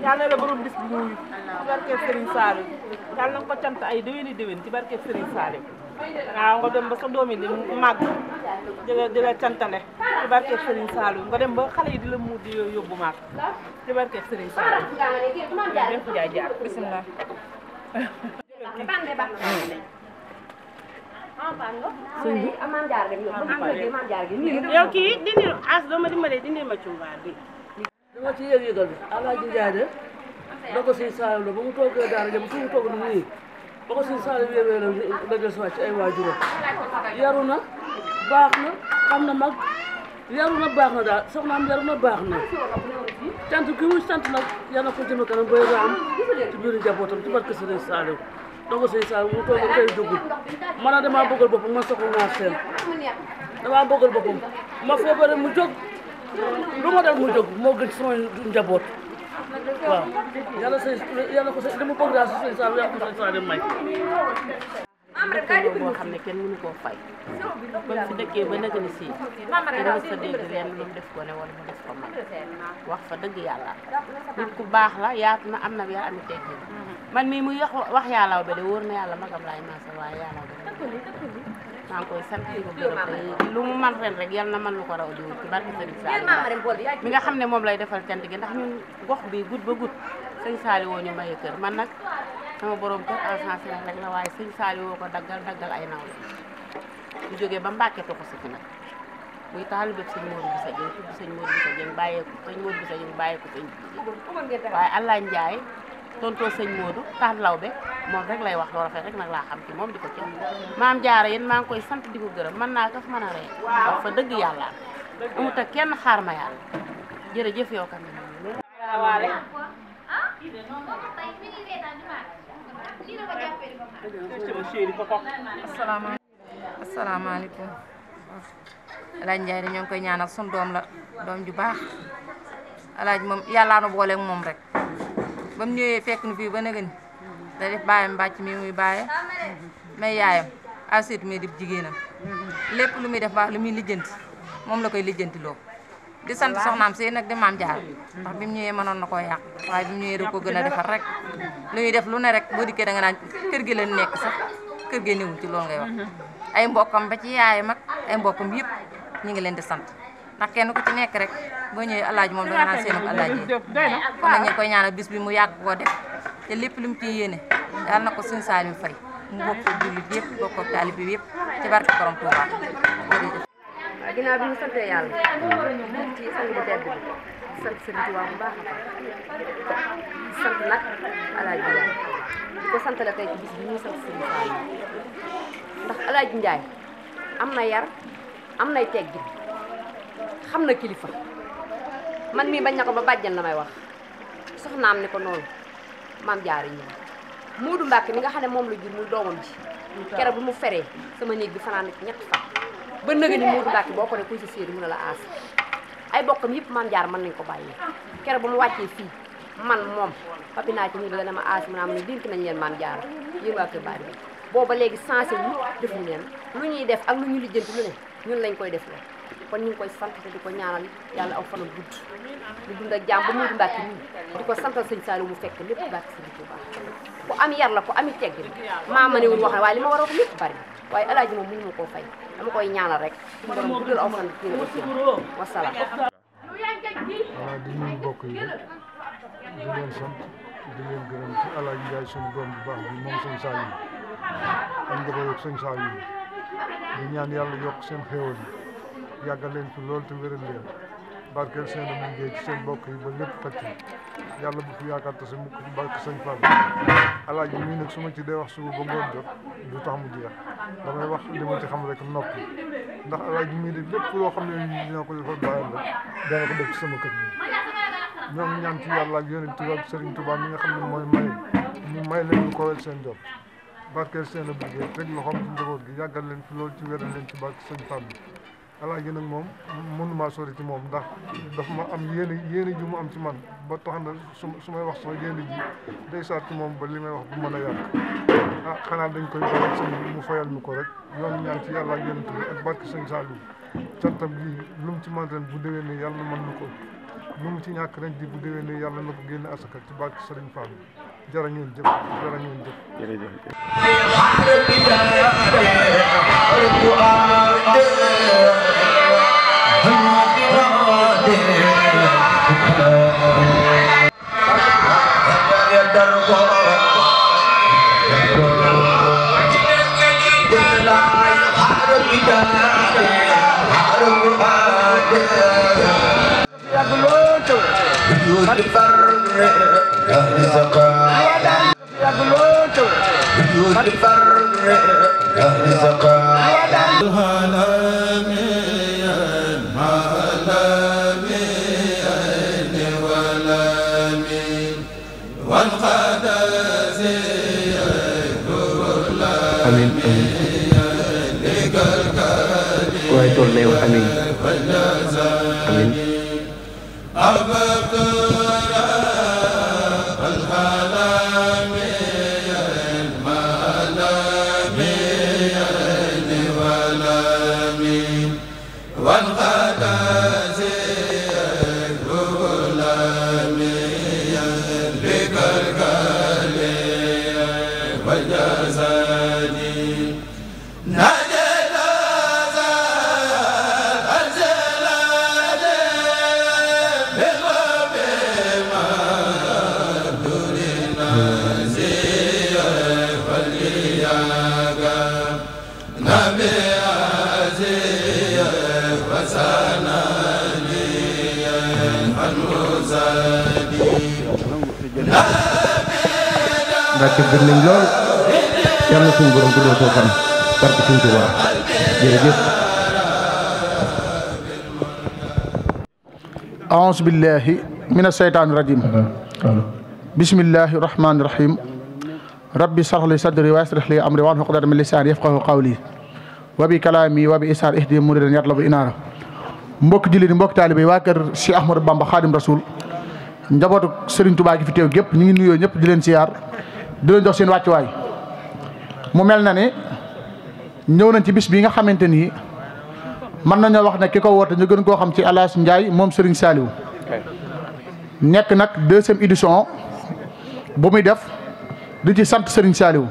yàlla la borom bis bu muy ci barke Serigne Saliou yàlla na ko cant ay déwéni déwén ci barke Serigne Saliou waaw nga dem ba sa doom yi di màgg di la cantale ci barke Serigne Saliou nga dem ba xale yi di la muur di yóbbu màgg ci barke Serigne Saliou def jaay jaar bismillah yow kii dindi as doo ma dimbalee dindi ma cumbaar bi dama ci yëg-yëgal bi Alaaji Njaay de da ko Sëñ Saaliw la ba mu toogee daara ja ba fu mu toog nii ba ko Sëñ Saaliw yéwee la des wàcc ci ay waajuram yaru na baax na xam na mag yaru na baax na daal soxnaam yaru na baax na tant ki mu sant nag yal na ko jëme kanam bay raam ci biir njabootam ci barke Sëñ Saaliw da ko Sëñ Saaliw mu toog tey dugg man a damaa bëggal boppam ma soxla naa seen damaa bëggal boppam ma feebare mu jóg lu ma dal mu jóg moo gën sama njaboot waaw yàlla ko li mu bëgg daal si Sëñ Saaliw yàlla ko Sëñ Saaliw may dëkkandoo boo xam ne kenn mënu koo fay ba fi dëkkee ba nag ni sii te dama sa dégg leen lu mu def ko ne wala mu def ko man wax fa dëgg yàlla nit ku baax la yaatu na am na yaa ami teggin man mii muy wax yàllaw ba de wóor na yàlla magam laay maasal waaye yàllaw ba maa ngi koy sant di ko gërëm te lu mu man ren rek yal na man lu ko raw di wut ci barke Sëriñ Saliou mi nga xam ne moom lay defal cant gi ndax ñun gox bi gud ba gud Sëñ Saliou woo ñu maye kër man nag sama borom kër agence rek la waaye Sëñ Saliou woo ko daggal ay naw ñu jógee ba Mbàkke to ko si fi nag muy taalibe sëñ Modou Boussa Dieng tudd sëñ Modou Boussa Dieng bàyyeeku sëñ Modou Boussa Dieng bàyyeeku sëñ waaye Allah Njaay tontoo sëñ Modou taal lawbe moom rek lay wax loo rafet rek nag laa xam ci moom di ko ci maam Jaara yéen maa ngi koy sant di ko gërëm mën naa kaf mën a ree wax fa dëgg yàlla amut ak kenn xaar ma yàlla jërëjëf yow kam asalaamaaleykum Alaaji Njaay de ñoo ngi koy ñaanal sun doom la doom ju baax Alaaji moom yàllaa nu boole ak moom rek ba mu ñëwee fekk nu fii ba nëgën da def bàyyam mbàcc mi muy bàyye may yaayam aseetu mi di jigéenam lépp lu muy def baax lu muy lijjanti moom la koy lijjanti loo di sant soxnaam si nag di maam jaar ndax bi mu ñëwee mënoon na koo yàq waaye bi mu ñëwee da ko gën a defar rek lu ñuy def lu ne rek boo dikkee da nga naan kër gi la nekk sax kër gi newul ci loolu ngay wax ay mbokkam ba ci yaayam ak ay mbokkam yëpp ñu ngi leen di sant ndax kenn ku ci nekk rek boo ñëwee alaaji moom da nga naan seenum alaaji kon nag ñu ngi koy ñaanal bis bi mu yàgg koo def te lépp lu mu ci yéene yàlla na ko Sëñ Saaliw fay mu bokk ko jullit yëpp bokk ko taalib bi yëpp ci barke borom Tuubaa jërëjëf. waaw ginnaaw bi ñu santee yàlla ci sang bu tedd bi sant Sëriñ Tuubaa bu baax a baax sant nag alaaji Njaay di ko santale tey ci bis bi ñuy sant Sëriñ Saaliw ndax alaaji Njaay am na yar am nay teggin xam na kilifa man mii bañ na ko ba bàjjan la may wax soxnaam ni ko noonu maam jaari ñi Moodu Mbàkke mi nga xam ne moom la jur muy doomam ji keroog bu mu feree sama néeg bi fanaan na ci ñetti fan ba nëga ni Moodu Mbàkke boo ko ne kuy sa séeri mun a la aas ay bokkam yëpp maam jaar mën nañ ko bàyyi keroog ba mu wàccee fii man moom papi naa ci nii la dama aas mu naa mu ne dénk nañ leen maam jaar yéen waa kër Baari bi booba léegi sensé wu defuñu leen lu ñuy def ak lu ñu lijjanti lu ne ñun lañ koy def la kon ñu ngi koy sant te di ko ñaanal yàlla aw fanam gudd di dund ak jàmm ba Moodu Mbàkke nii di ko santal Sëñ Saaliw mu fekk lépp barke Sëñ Tuubaa ku am yar la ku ami teggin maa ma newul wax ne waaye li ma war a wax lépp bari waaye alaaji moom mënu ma koo fay dama koy ñaanal rek suñu borom guddal aw fan kii aussi wasalaam. waaw di nuyu mbokk yi rek di leen sant di leen gërëm ci alaaji Njaay suñu doom bu baax bi moom Sëñ Saaliw am nga ko yokk Sëñ Saaliw di ñaan yàlla yokk seen xéewal yi yàggal leen fi loolu te wéral leen barkeel seen a liggéey ci seen mbokk yi ba lépp fekk yàlla bu fi yaakaar te sa mukk barke Sëñ Fall alaaji mii nag su ma ci dee wax suba ba ngoon jot du tax mu jeex damay wax li ma ci xam rek noppi ndax alaaji mii de lépp loo xam ne dina ko defal bàyyam rek dana ko def ci sama kër gi ñoom ñaan ci yàlla ak Yonent bi ak Sëriñ Tuubaa mi nga xam ne mooy may mu may leen lu kowel seen jot barkeel seen a liggéey rek loxoom ci njaboot gi yàggal leen fi loolu ci wéral leen ci barke Sëñ Fall alaaji nag moom mënumaa sori ci moom ndax dafa ma am yéene ji mu am ci man ba tax na su may wax sama yéene ji day saat ci moom ba li may wax bu mën a yàq xanaa dañ koy bàyyi sëñ mu fayal ñu ko rek yoon ñaan ci yàlla ak Yonent bi ak barke Sëñ Saaliw cantam gi lu mu ci man ren bu déwénee yàlla mën na ko lu mu ci ñàkk ren ji bu déwénee yàlla na ko génne asaka ci barke Sëriñ Fall jërë ngeen jëf jërë ngeen jëf Amin waaye tool na yow amin amin Mbàkke bëgg nañ lool yàlla na suñu borom guddal soo fan barke Sëñ Tuubaa jërëjëf. A'uuzu billahi mina shaytaani rajiim. Bismillahi rahmaani rahiim. Rabbi shrah li sadri wa yassir li amri wahlul uqdatan min lisaani yafqahu qawli wa bi kalaami wa bi isaar ihdi muridan yatlubu inaara. Mbokk jullit yi mbokk taalibe yi waa kër Cheikh Ahmadou Bamba Xaadim Rasul njabootu Serigne Touba gi fi teew gépp ñu ngi nuyoo ñëpp di leen siyaar di leen jox seen wàccuwaay. mu mel na ne ñëw nañ ci bis bi nga xamante ni mën nañoo wax ne ki ko woote ñu gën koo xam ci Alaaji Ndiaye moom Serigne Saliou nekk nag 2e édition bu muy def di ci sant Serigne Saliou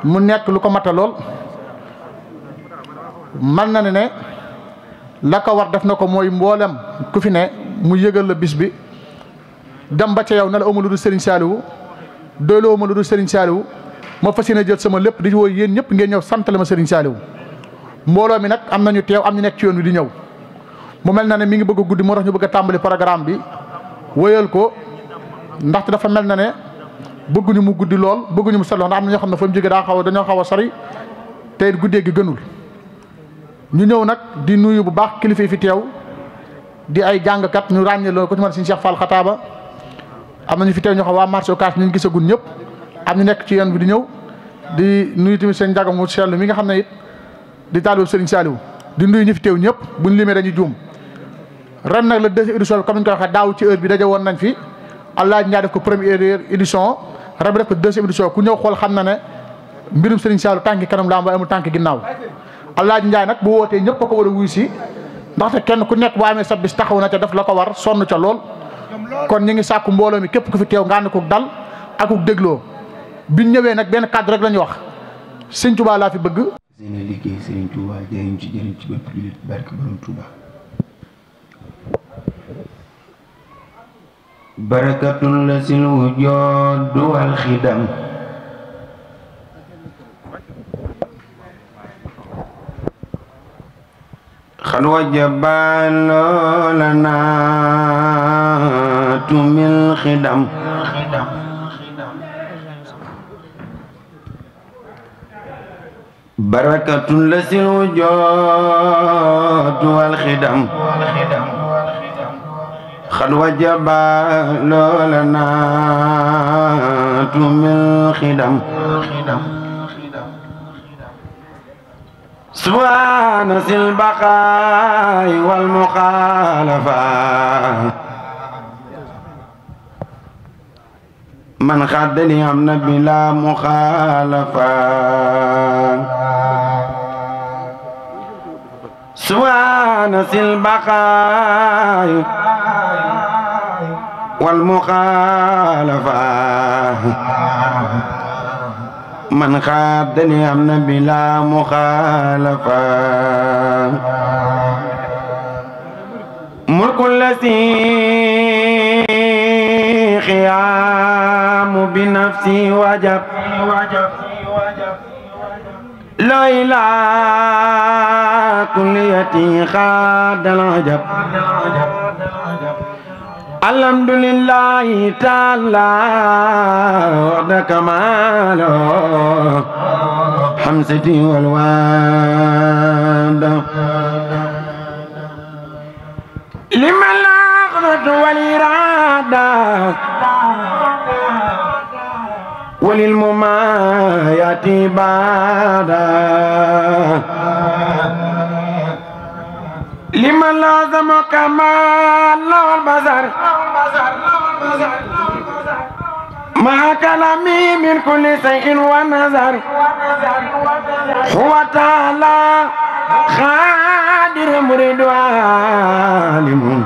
mu nekk lu ko mata lool man na ne la ko war def na ko mooy mboolem ku fi ne mu yëgal la bis bi dem ba ca yow na la amul lu dul Serigne Saliou doyloo ma lu dul Serigne Saliou ma fas yéene jël sama lépp di woo yéen ñëpp ngeen ñëw sant la ma Serigne Saliou mbooloo mi nag am nañu teew am ñu nekk ci yoon wi di ñëw mu mel na ne mi ngi bëgg a guddi moo tax ñu bëgg a tàmbali programme bi wëyal ko ndaxte dafa mel na ne bëgguñu mu guddi lool bëgguñu mu solo ndax am na ñoo xam ne fa mu jógee dañoo xaw a sori te it guddee gi gënul ñu ñëw nag di nuyu bu baax kilifa yi fi teew di ay jàngkat ñu ràññee loolu ko ci mën Serigne Cheikh Fall Xataaba am na ñu fi teew ñoo xam waa marché Ocass ñu gisagul ñëpp am ñu nekk ci yoon bi di ñëw di nuyu tamit seen njàngam mu seetlu mi nga xam ne it di taalibu Serigne Saliou di nuyu ñu fi teew ñëpp buñ limee dañuy juum ren nag la 2e édition bi comme ni ñu ko waxee daaw ci heure bi daje woon nañ fi Alaaji Ndiaye def ko 1e édition ren bi def ko 2e édition ku ñëw xool xam na ne mbirum Serigne Saliou tànki kanam la am waaye amul tànki ginnaaw Alaaji Ndiaye nag bu wootee ñëpp a ko war a wuy si ndaxte kenn ku nekk boo amee sa bis taxaw na ca def la ko war sonn ca lool kon ñu ngi sàkku mbooloo mi képp ku fi teew nga ànd ko dal ak ku dégloo biñ ñëwee nag benn kàddu rek la ñu wax Serigne Touba laa fi bëgg. seen liggéey Serigne Touba jëriñ ci bépp jullit barke borom Touba. barakatul la sil wujood wal xidam xad wajaba lana tumil xidam barakatul la sil wujood wal xidam xad wajaba lana tumil xidam subhaana sil baqaay wal muxaalafa man xaddali am na bila muxaalafa subhaana sil baqaay wal muxaalafa man xaddali am na bila muxaalafa mulku lasi xiyaamu bi nafsi wajab la ilaa kulliyati xaadal ajab alhamdulillahi taala wada kamalo hamsati walwada liman laqnat walirada walilmumayati bada liman lazama kamal والبزر مع كلامي من كل شيء ونظر هو تعالى خادر مريد عالم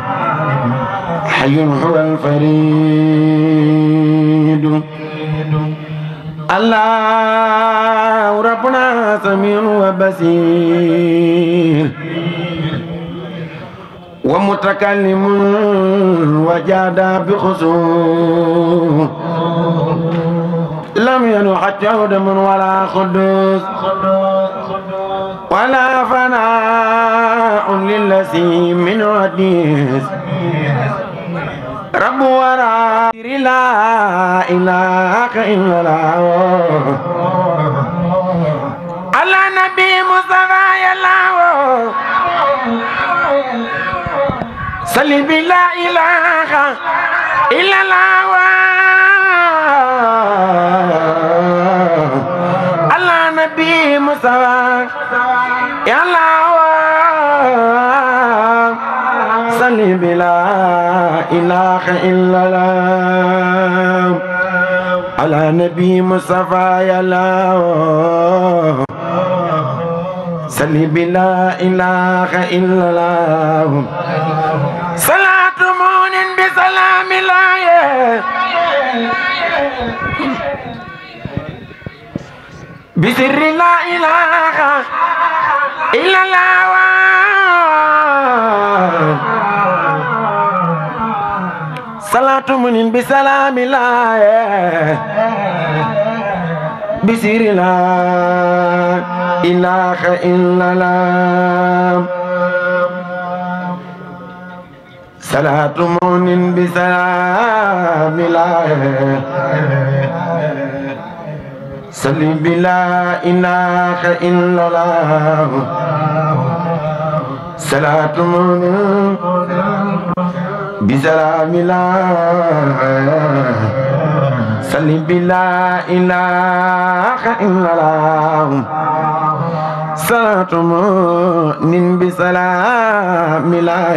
حي هو الفريد الله ربنا سميع وبصير ومتكلم وجاد بخصوم لم ينح جودم ولا خدوس ولا فناء للذي من حديث رب ورا لا إله إلا الله على نبي مصطفى الله صلي بلا إله إلا الله على نبي مصطفى يا الله صلي بلا إله إلا الله على نبي مصطفى يا الله صلي بلا إله إلا الله صلاة مؤمن بسلام الله بسر لا إله إلا الله صلاة مؤمن بسلام الله بسر لا إله إلا الله صلاة مؤمن بسلام الله صلي بلا إله إلا الله صلاة مؤمن بسلام الله صلي بلا إله إلا الله صلاة مؤمن بسلام الله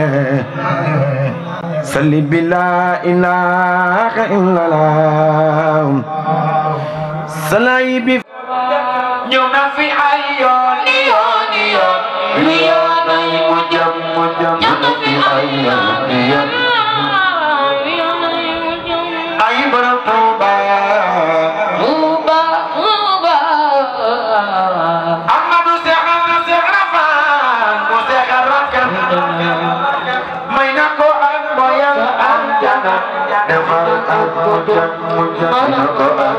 صلي بلا إله إلا الله صلي بف ñewna fi ay yoon ay mujjam ñewna fi ay yoon ay borom Tuuba Amadu Seex Rafaan mu Seex Rakam may na ko ak boyal am jana defal ak mujjam na ko ak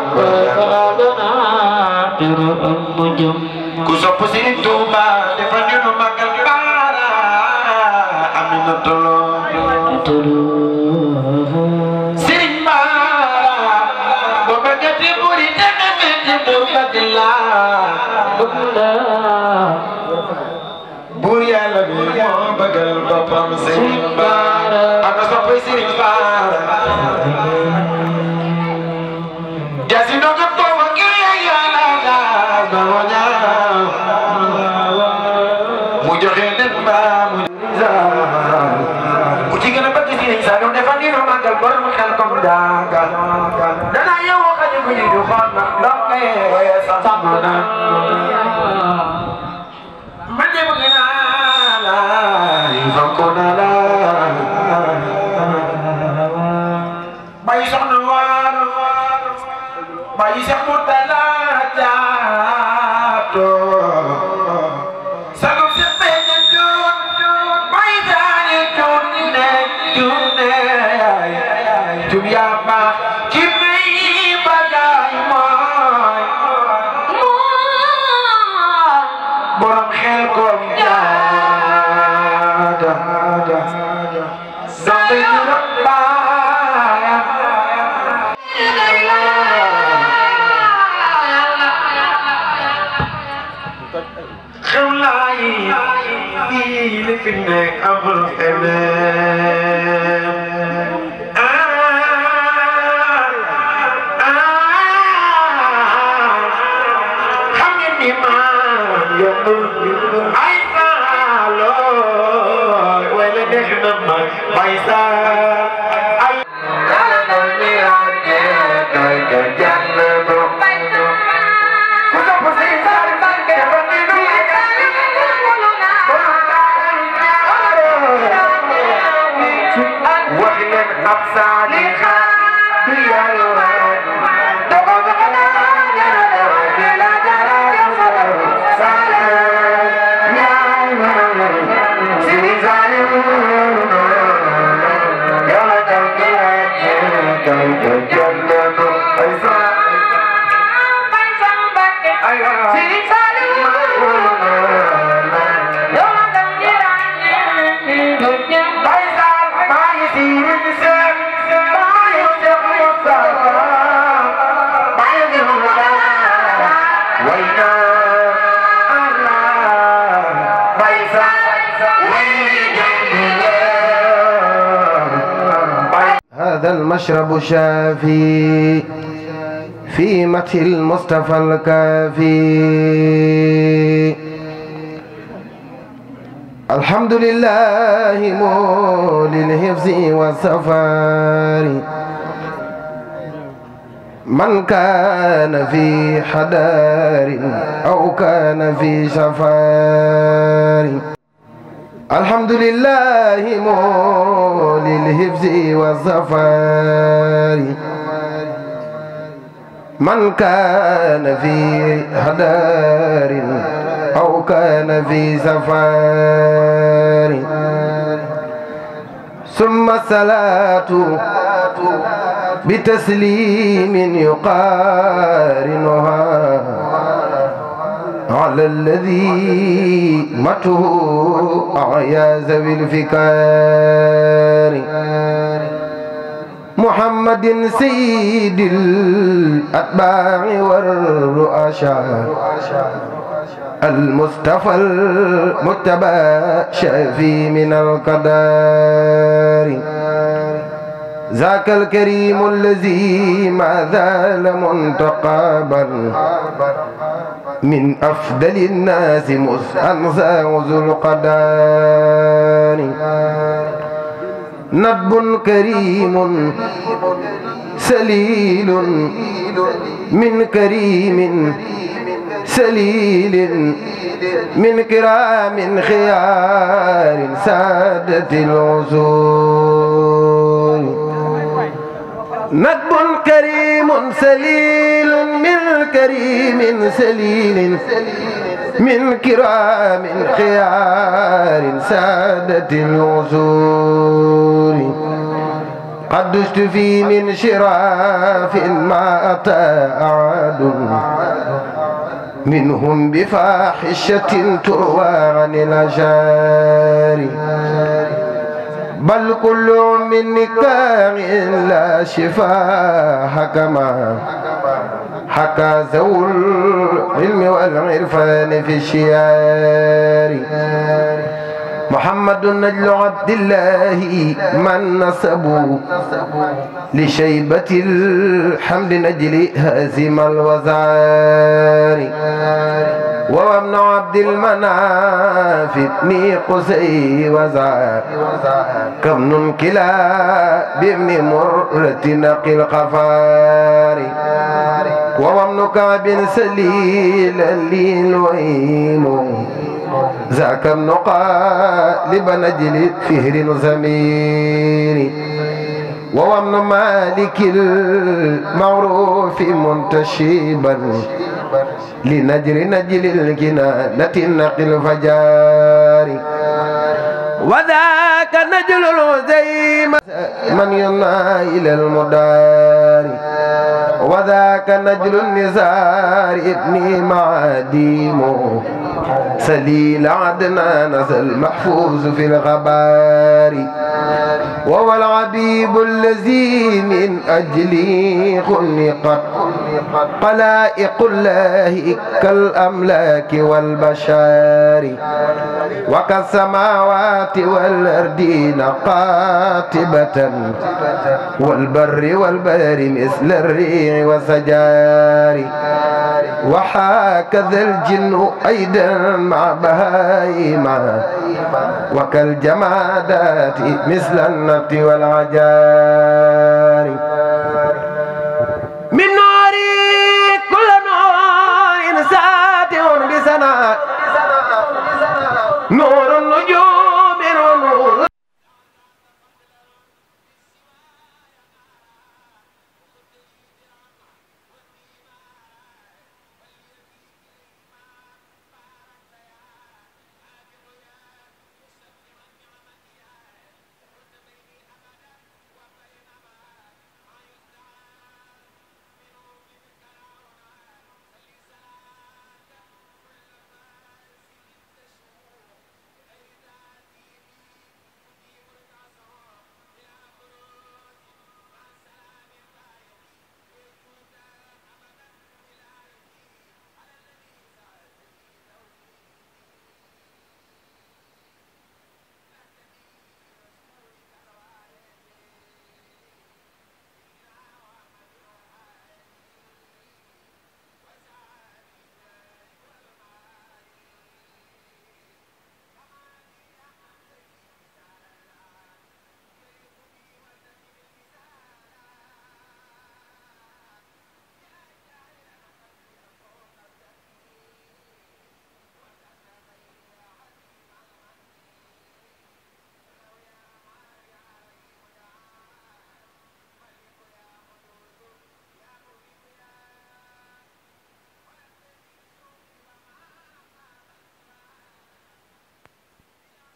ku sopp Sëriñ Tuuba defal ñu nu magal baara amina tolo Sëriñ Baara bo bëggati buri dana metti bur badila bur Yàlla bi moo bëggal boppam Sëriñ Baara ak sopp Sëriñ Baara jasi doga to mu joxe leen ba mu ku ci gën a bëgg si nañ sax defal ni no magal borom xel comme daaga dana yow xañu ko ñu du xool na ndox ngay sa samana man de bëgg naa la fonko naa la bay soxna waar bay Seex Murtala jaato هذا المشرب شافي في مدح المصطفى الكافي الحمد لله مولي الحفظ والسفار من كان في حدار أو كان في سفر الحمد لله مولي الحفظ والظفر من كان في حدار أو كان في سفر ثم الصلاة بتسليم يقارنها على الذي مته أعياذ بالفكار محمد سيد الأتباع والرؤساء المصطفى المتبى شافي من القدر ذاك الكريم الذي ما زال منتقبا من أفضل الناس أنسى ذو القدر ندب كريم سليل من كريم سليل من كرام خيار سادة العصور ندب كريم سليل من كريم سليل من كرام خيار سادة العصور قد اشتفي من شراف ما أتى أعاد منهم بفاحشة تروى عن الأشار بل كل من نكاح لا شفاء حكما حكى ذو العلم والعرفان في الشيار محمد نجل عبد الله من نسبوا لشيبة الحمد نجل هازم الوزار وابن عبد المناف ابن قسي وزار كمن كلا بابن مرة نقي القفار وابن كعب سليلا للويم ذاك النقالب نجل فهر زمير وابن مالك المعروف منتشبا نجل الكنانة نقل الفجار وذاك نجل الهزيمة من ينهى إلى المدار وذاك نجل النزار ابن معاديم سليل عدنان المحفوظ في الغبار وهو العبيب الذي من أجله خلقت خلائق الله كالأملاك والبشر وكالسماوات والأرضين قاتبة والبر والبر مثل الريح والسجار وهكذا الجن أيضا مع بهائم وكالجمادات مثل النبت والعجار من نور كل نور ساتع بسنا نور النجوم ونور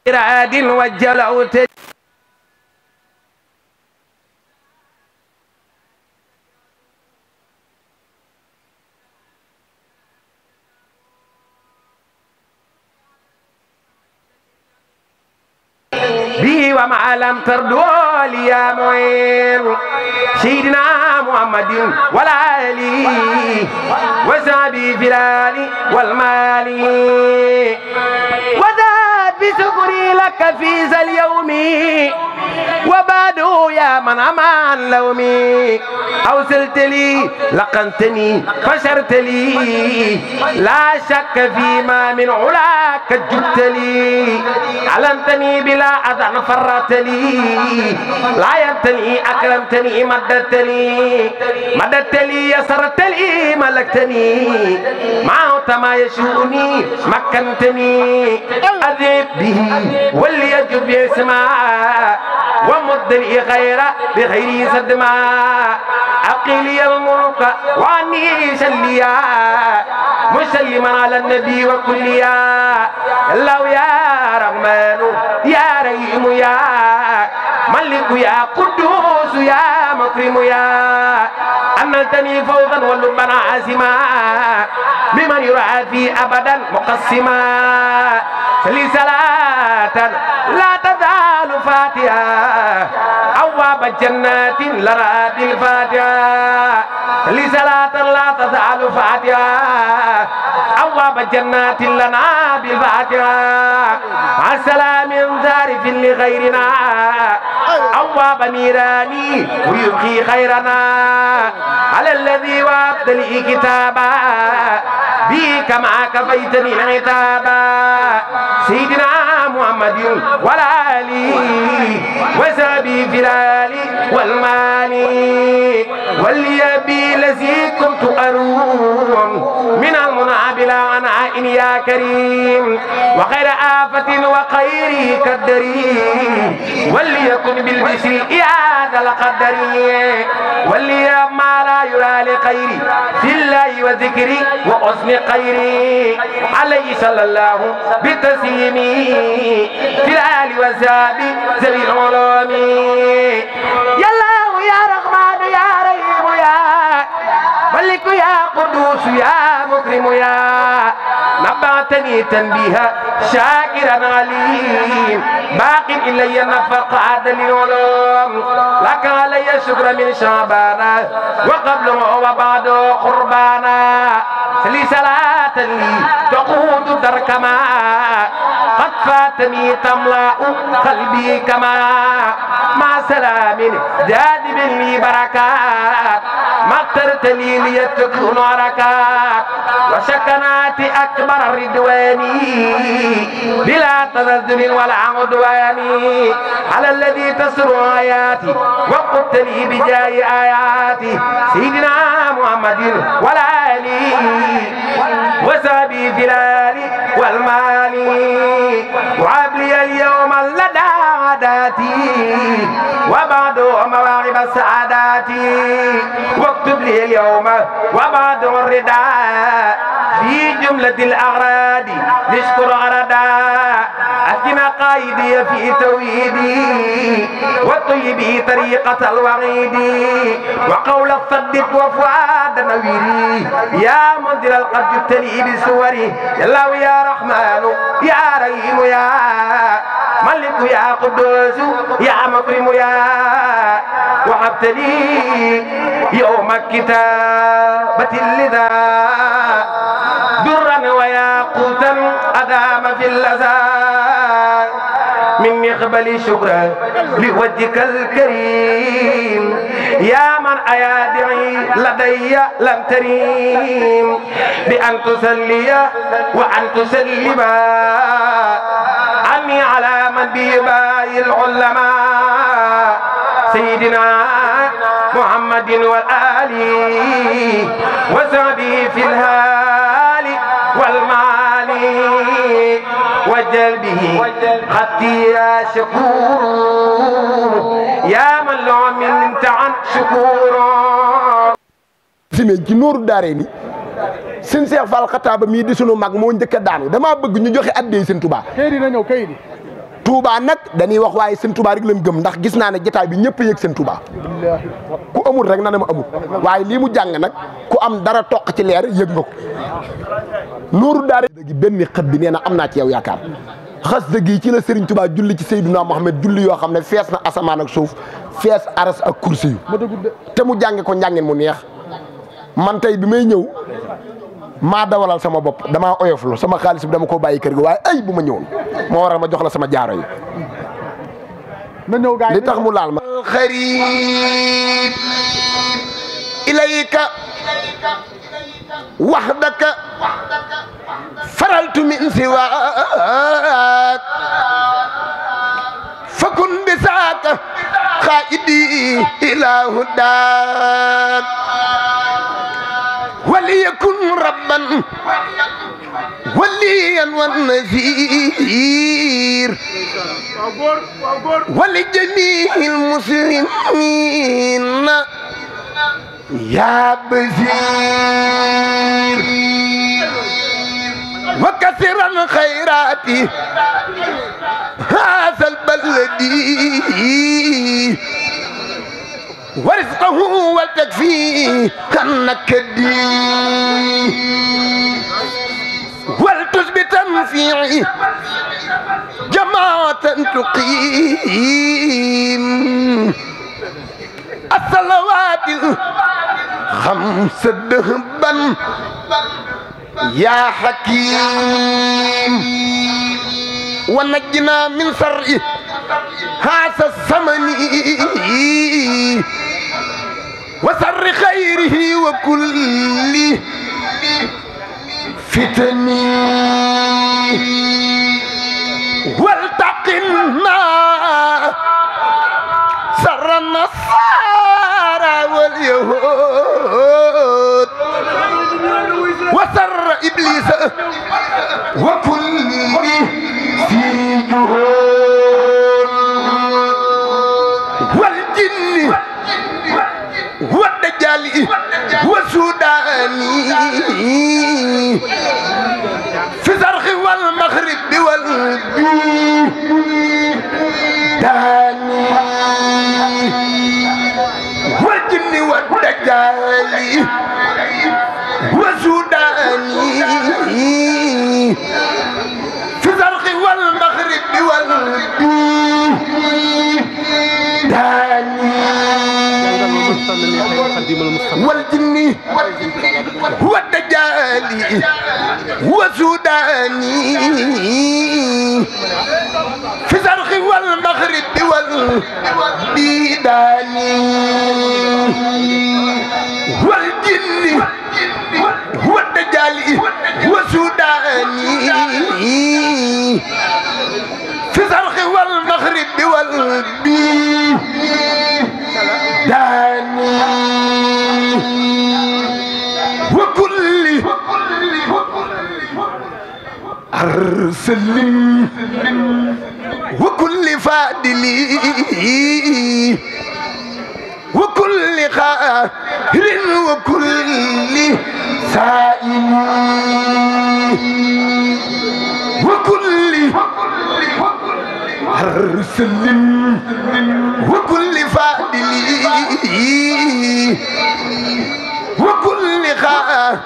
إراد وجلوت بي وما لم تردوا لي يا معين سيدنا محمد والآلي وسعبي في الآل والمال وذات بسكري لك في ذا اليوم وبعد يا من أمان لومي أوصلت لي لقنتني فشرت لي لا شك فيما من علاك جبت لي علمتني بلا أذن فرت لي لا يبتني أكرمتني مددت لي يسرت لي ملكتني ما يشوني مكنتني أذب به وليجب يسمع ومد لي بغير صدما أقلي الملك وعني سليا مسلما على النبي وكليا الله يا رحمن يا رحيم يا ملك يا قدوس يا مكرم يا أملتني فوضا ولبنا عازما بمن يرعى في أبدا مقسما لي صلاة لا تزال فاتحة أبواب الجنات لرى بالفاتحة لي صلاة لا تزال فاتحة أبواب الجنات لنا بالفاتحة مع السلام ظارف لغيرنا أبواب نيراني ويبقي خيرنا على الذي وابد لي كتابا بي كما كفيتني العتابا سيدنا محمد والآلي وسبي في الآل والمال وليبي الذي كنت أروم من المنى بلا عناء يا كريم وخير آفة وخير كدري وليكن بالبشر يا ذا القدر ولي ما لا يرى لخيري في الله وذكري وحسن خيري عليه صلى الله بتسليمي في الآل والسابي ذوي العلوم يا الله يا رحمن يا رحيم يا ملك يا قدوس يا مكرم يا نبعتني تنبيها شاكرا عليم باق إلي نفق عدل العلوم لك علي شكر من شعبانا وقبله وبعد قربانا لي صلاة لي تقود دركما قد فاتني تملأ قلبي كما مع سلام جاذب لي بركات ما اخترت لي ليتكون حركات وسكنات أكبر الردوان بلا تنزل ولا عدوان على الذي تسر آياتي وقلت لي بجاه آياتي سيدنا محمد والآلي وسابي في الآل والمال وعب لي اليوم لدى عاداتي وبعد مواهب السعادات واكتب لي اليوم وبعد الرداء في جملة الأغراض نشكر أردا أسكن قائدي في توحيدي وطيبي طريقة الوعيد وقول الصدق وفؤاد نويري يا منزل القلب ابتلي بسوري يا الله يا رحمن يا رحيم يا ملك يا قدوس يا مكرم يا وهبت لي يوم الكتابة اللذا درا وياقوتا أدام في اللذا من يقبل شكرا لوجهك الكريم يا من أيادعي لدي لم تريم بأن تسلي وأن تسلم عني على من بيباي العلماء سيدنا محمد والآل وسعدي في الهال والمال وجل به خطي يا شكور يا من لو منت عن شكور ci nooru daare ni sëñ Cheikh Fall Xataaba mii di sunu mag moo njëkk a daanu damaa bëgg ñu joxe addee sëñ Touba. kayit yi na ñëw kayit yi Touba nag dañuy wax waaye sëñ Touba rek lañ gëm ndax gis naa ne jotaay bi ñëpp yëg sëñ Touba ku amul rek na ne ma amul waaye lii mu jàng nag ku am dara toq ci leer yëg nga ko Nuuru Daara gi benn xët bi nee na am naa ci yow yaakaar xasida gi ci la Serigne Touba julli ci Seydina Mohamed julli yoo xam ne fees na asamaan ak suuf fees aras ak kursi yu te mu jànge ko njàngin mu neex man tey bi may ñëw maa dawalal sama bopp damaa oyoflu sama xaalis bi dama ko bàyyi kër gi waaye ay bu ma ñëwoon moo waral ma jox la sama jaaro yi na ñëw gaay li tax mu laal ma xarit ilayka wahdaka faraltu min siwaak fakun bisaaka xaidi ila hudaak وليكن ربا وليا والنذير ولجميع المسلمين يا بزير وكثرا خيرات هذا البلد ورزقه والتكفيه كالنكدي ولتثبتا فيه جماعة تقيم الصلوات الخمس دهبا يا حكيم ونجنا من شر هذا الزمن وسر خيره وكل فتن والتقنا سر النصارى واليهود وسر إبليس وكل في جهود والجن والدجال والسوداني في الشرق والمغرب والبلداني والجن والدجال والسوداني في الشرق والمغرب والبلداني والجن والدجال والسوداني في الشرق والمغرب والبلداني والجن والدجال والسوداني في الشرق والمغرب والبلداني وكل أرسل وكل فادل وكل خير وكل سائل وكل أرسل وكل فادل وكل خير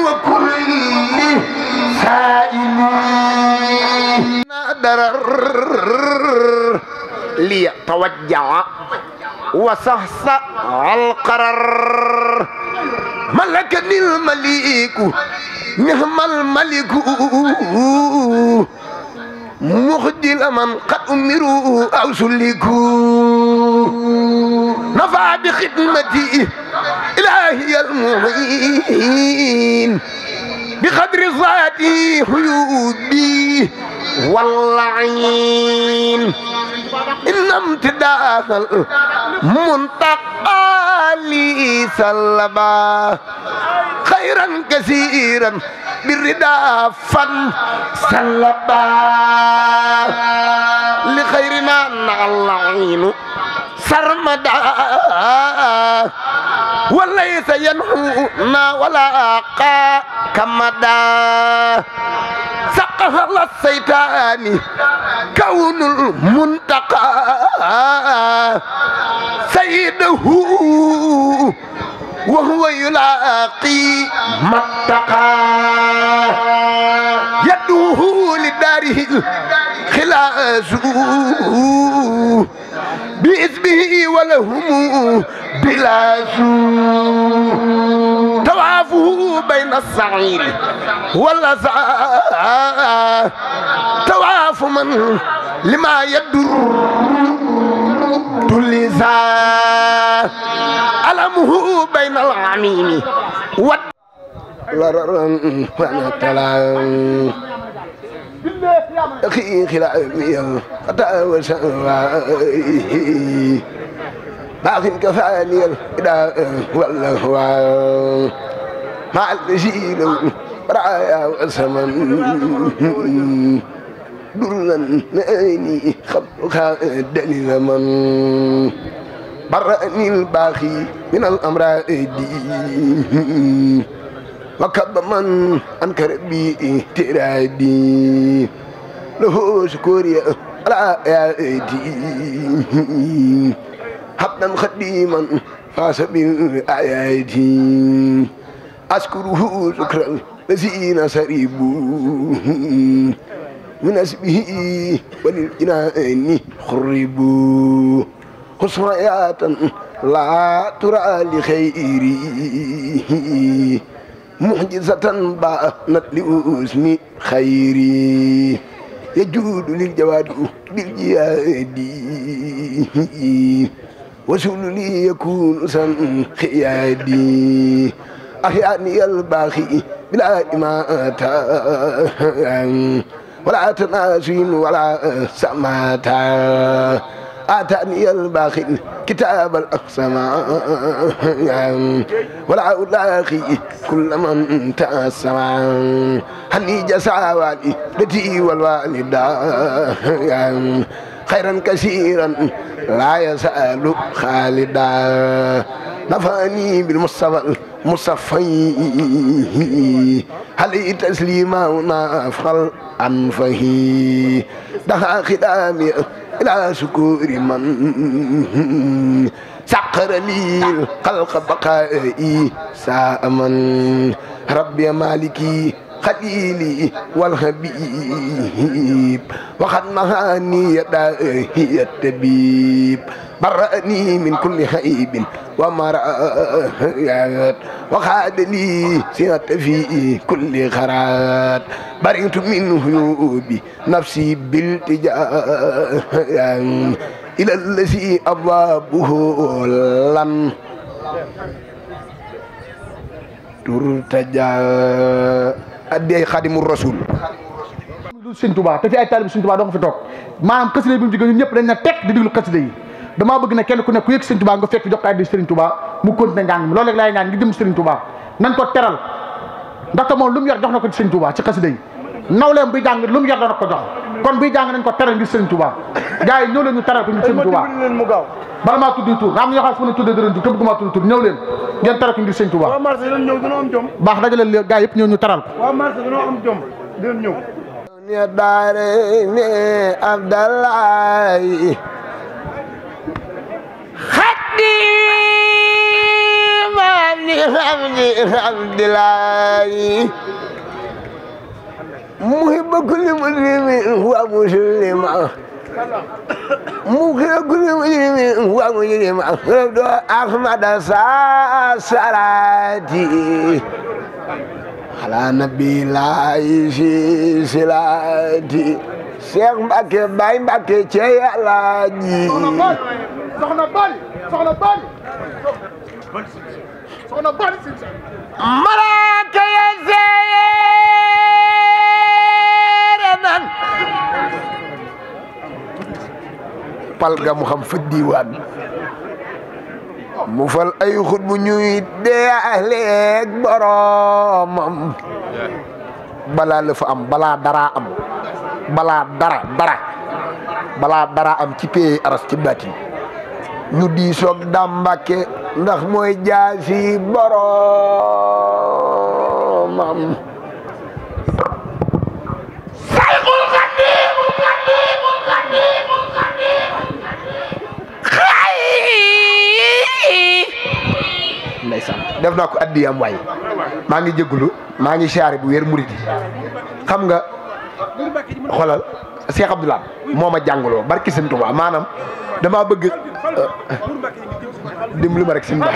وكل سائل درر لي توجع وصحصح القرار ملكني الملك نعم الملك مخجل من قد أمروا أو سلكوا نفع بخدمتي إلهي المعين بقدر ذاتي حيودي واللعين إن امتداح المنتقى لي سلبا خيرا كثيرا بالرداء فن سلبا لخيرنا اللعين سرمدا وليس ينحونا ولا كمدا سق أهل السيطان كون المنتقى سيده وهو يلاقي ما اتقى يده لداره خلاص بإذنه ولهم بلا سوء توافه بين الصعيد واللذا تواف من لما يدر تلزا ألمه بين العمين ولرن ونتلا أخي خلافي أتى وسوائي باق كفاني الإداء والهوى مع الجيل رعايا وسمن درا نأني خبرك دليل من برأني الباخي من الأمراض وكب من أنكر بي ترادي له شكوري على آياتي حقا خديما فاس بالآيات أشكره شكرا الذين سربوا من اسمه وللجنان خربوا خصوصيات لا ترى لخيري معجزة بانت لأسم خيري يجود للجواد بالجياد وسول لي يكون سن خيادي أحياني الباخي بلا إماتة ولا تناسين ولا سماتا آتاني الباخي كتاب الأقسام ولا ألاقي كل من تأسمع هني جساوالي لتي والوالدة خيرا كثيرا لا يسأل خالدا نفاني بالمصطفى المصطفى هل تسليما ونافخل أنفه دخا خدامي إلى شكور من سقر لي الخلق بقائي سامن ربي مالكي خليلي والحبيب وخد مهاني يداهي الطبيب برأني من كل خيب ومرأت وخاد لي سيات في كل خرات برئت من عيوبي نفسي بالتجاه إلى الذي أبوابه لن ترتجى أدي خادم الرسول Sëñ Tuubaa te fi ay taalibe Sëñ Tuubaa doo ko fi toog maanaam xasida bi mu jógee ñun ñëpp dañ na teg di déglu xasida yi damaa bëgg ne kenn ku nekk ku yëg Sëñ Tuubaa nga fekk jox ko addi Sëriñ Tuubaa mu continuer njàng mi loolu rek laay ñaan ngi jëm Sëriñ Tuubaa nañ ko teral ndaxte moom lu mu yor jox na ko Sëriñ Tuubaa ci xasida yi nawleem buy jàng lu mu yor dana ko jox kon buy jàng nañ ko teral ngir Sëriñ Tuubaa gars yi ñëw leen ñu teral ko ngir Sëriñ Tuubaa bala maa tudd tur am na ñoo xam fu ne tuddee dërën tur te bëgguma tudd tur ñëw leen ngeen teral ko ngir Sëriñ Tuubaa baax dajale leen gars yëpp ñëw ñu teral ko يا دارني عبد الله خديم عبد الله محب كل مسلم ومسلم محب كل مسلم ومسلم رب أحمد صلاتي على نبي الله في سلاتي Cheikh Mbacke Baye Mbacke cey Alaaji soxna Bali malaaka ya seere nan palga mu xam fa diwaan mu fal ay xut bu ñuy dealeeg boromam balaa la fa am balaa dara am balaa dara am ci pay aras ci bati ñu di soog Dame Mbacke ndax mooy jaasi boromam def naa ko addiyam waay maa ngi jégalu maa ngi siyaare bu wér murid xam nga xoolal Cheikh Abdoulaye moo ma jàngaloo barki Sëñ Tuubaa maanaam damaa bëgg dimbali ma rek suñu baax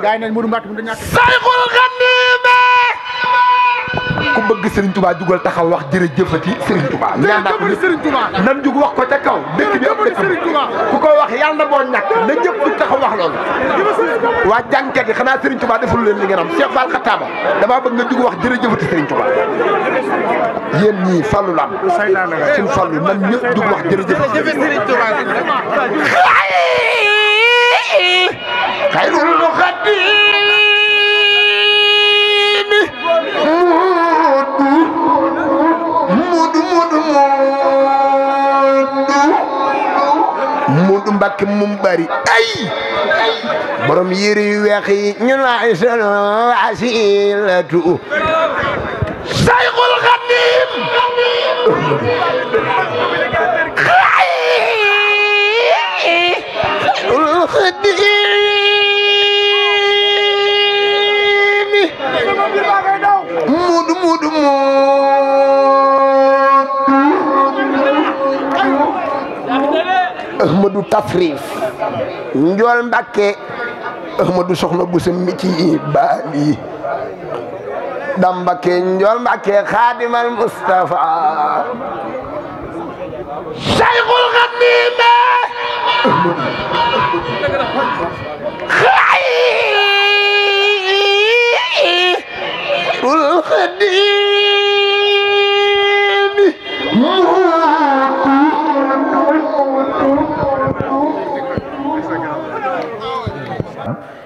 gaay nañ Modou Mbacke mu ñàkk Sayxul Xadiim ku bëgg Serigne Touba jugal taxaw wax jërëjëfati Serigne Touba ñaan naa ko Serigne Touba nan jug wax ko ca kaw dëkk bi ëpp Serigne Touba ku ko wax yàlla na boo ñàkk na ñëpp jug taxaw wax loolu waa jàngkat yi xanaa Serigne Touba deful leen li ngeen am Cheikh Fall Xataaba damaa bëgg nga jug wax jërëjëfati Serigne Touba yéen ñii fallu lam suñ fallu nan ñëpp jug wax jërëjëfati Serigne Touba xayrul xadiim Moodu Mbàkke mu bari ay borom yére yu weex yi ñu lay sunu wasilatu Sayxul Xadiim Sayxul Xadiim Moodu Ahmadu Tafrif Njool Mbàkke Ahmadu soxna bu sem mi ci baali Dam Mbàkke Njool Mbàkke Xaadimal Mustafa Sayxul Xadiim Sayxul Xadiim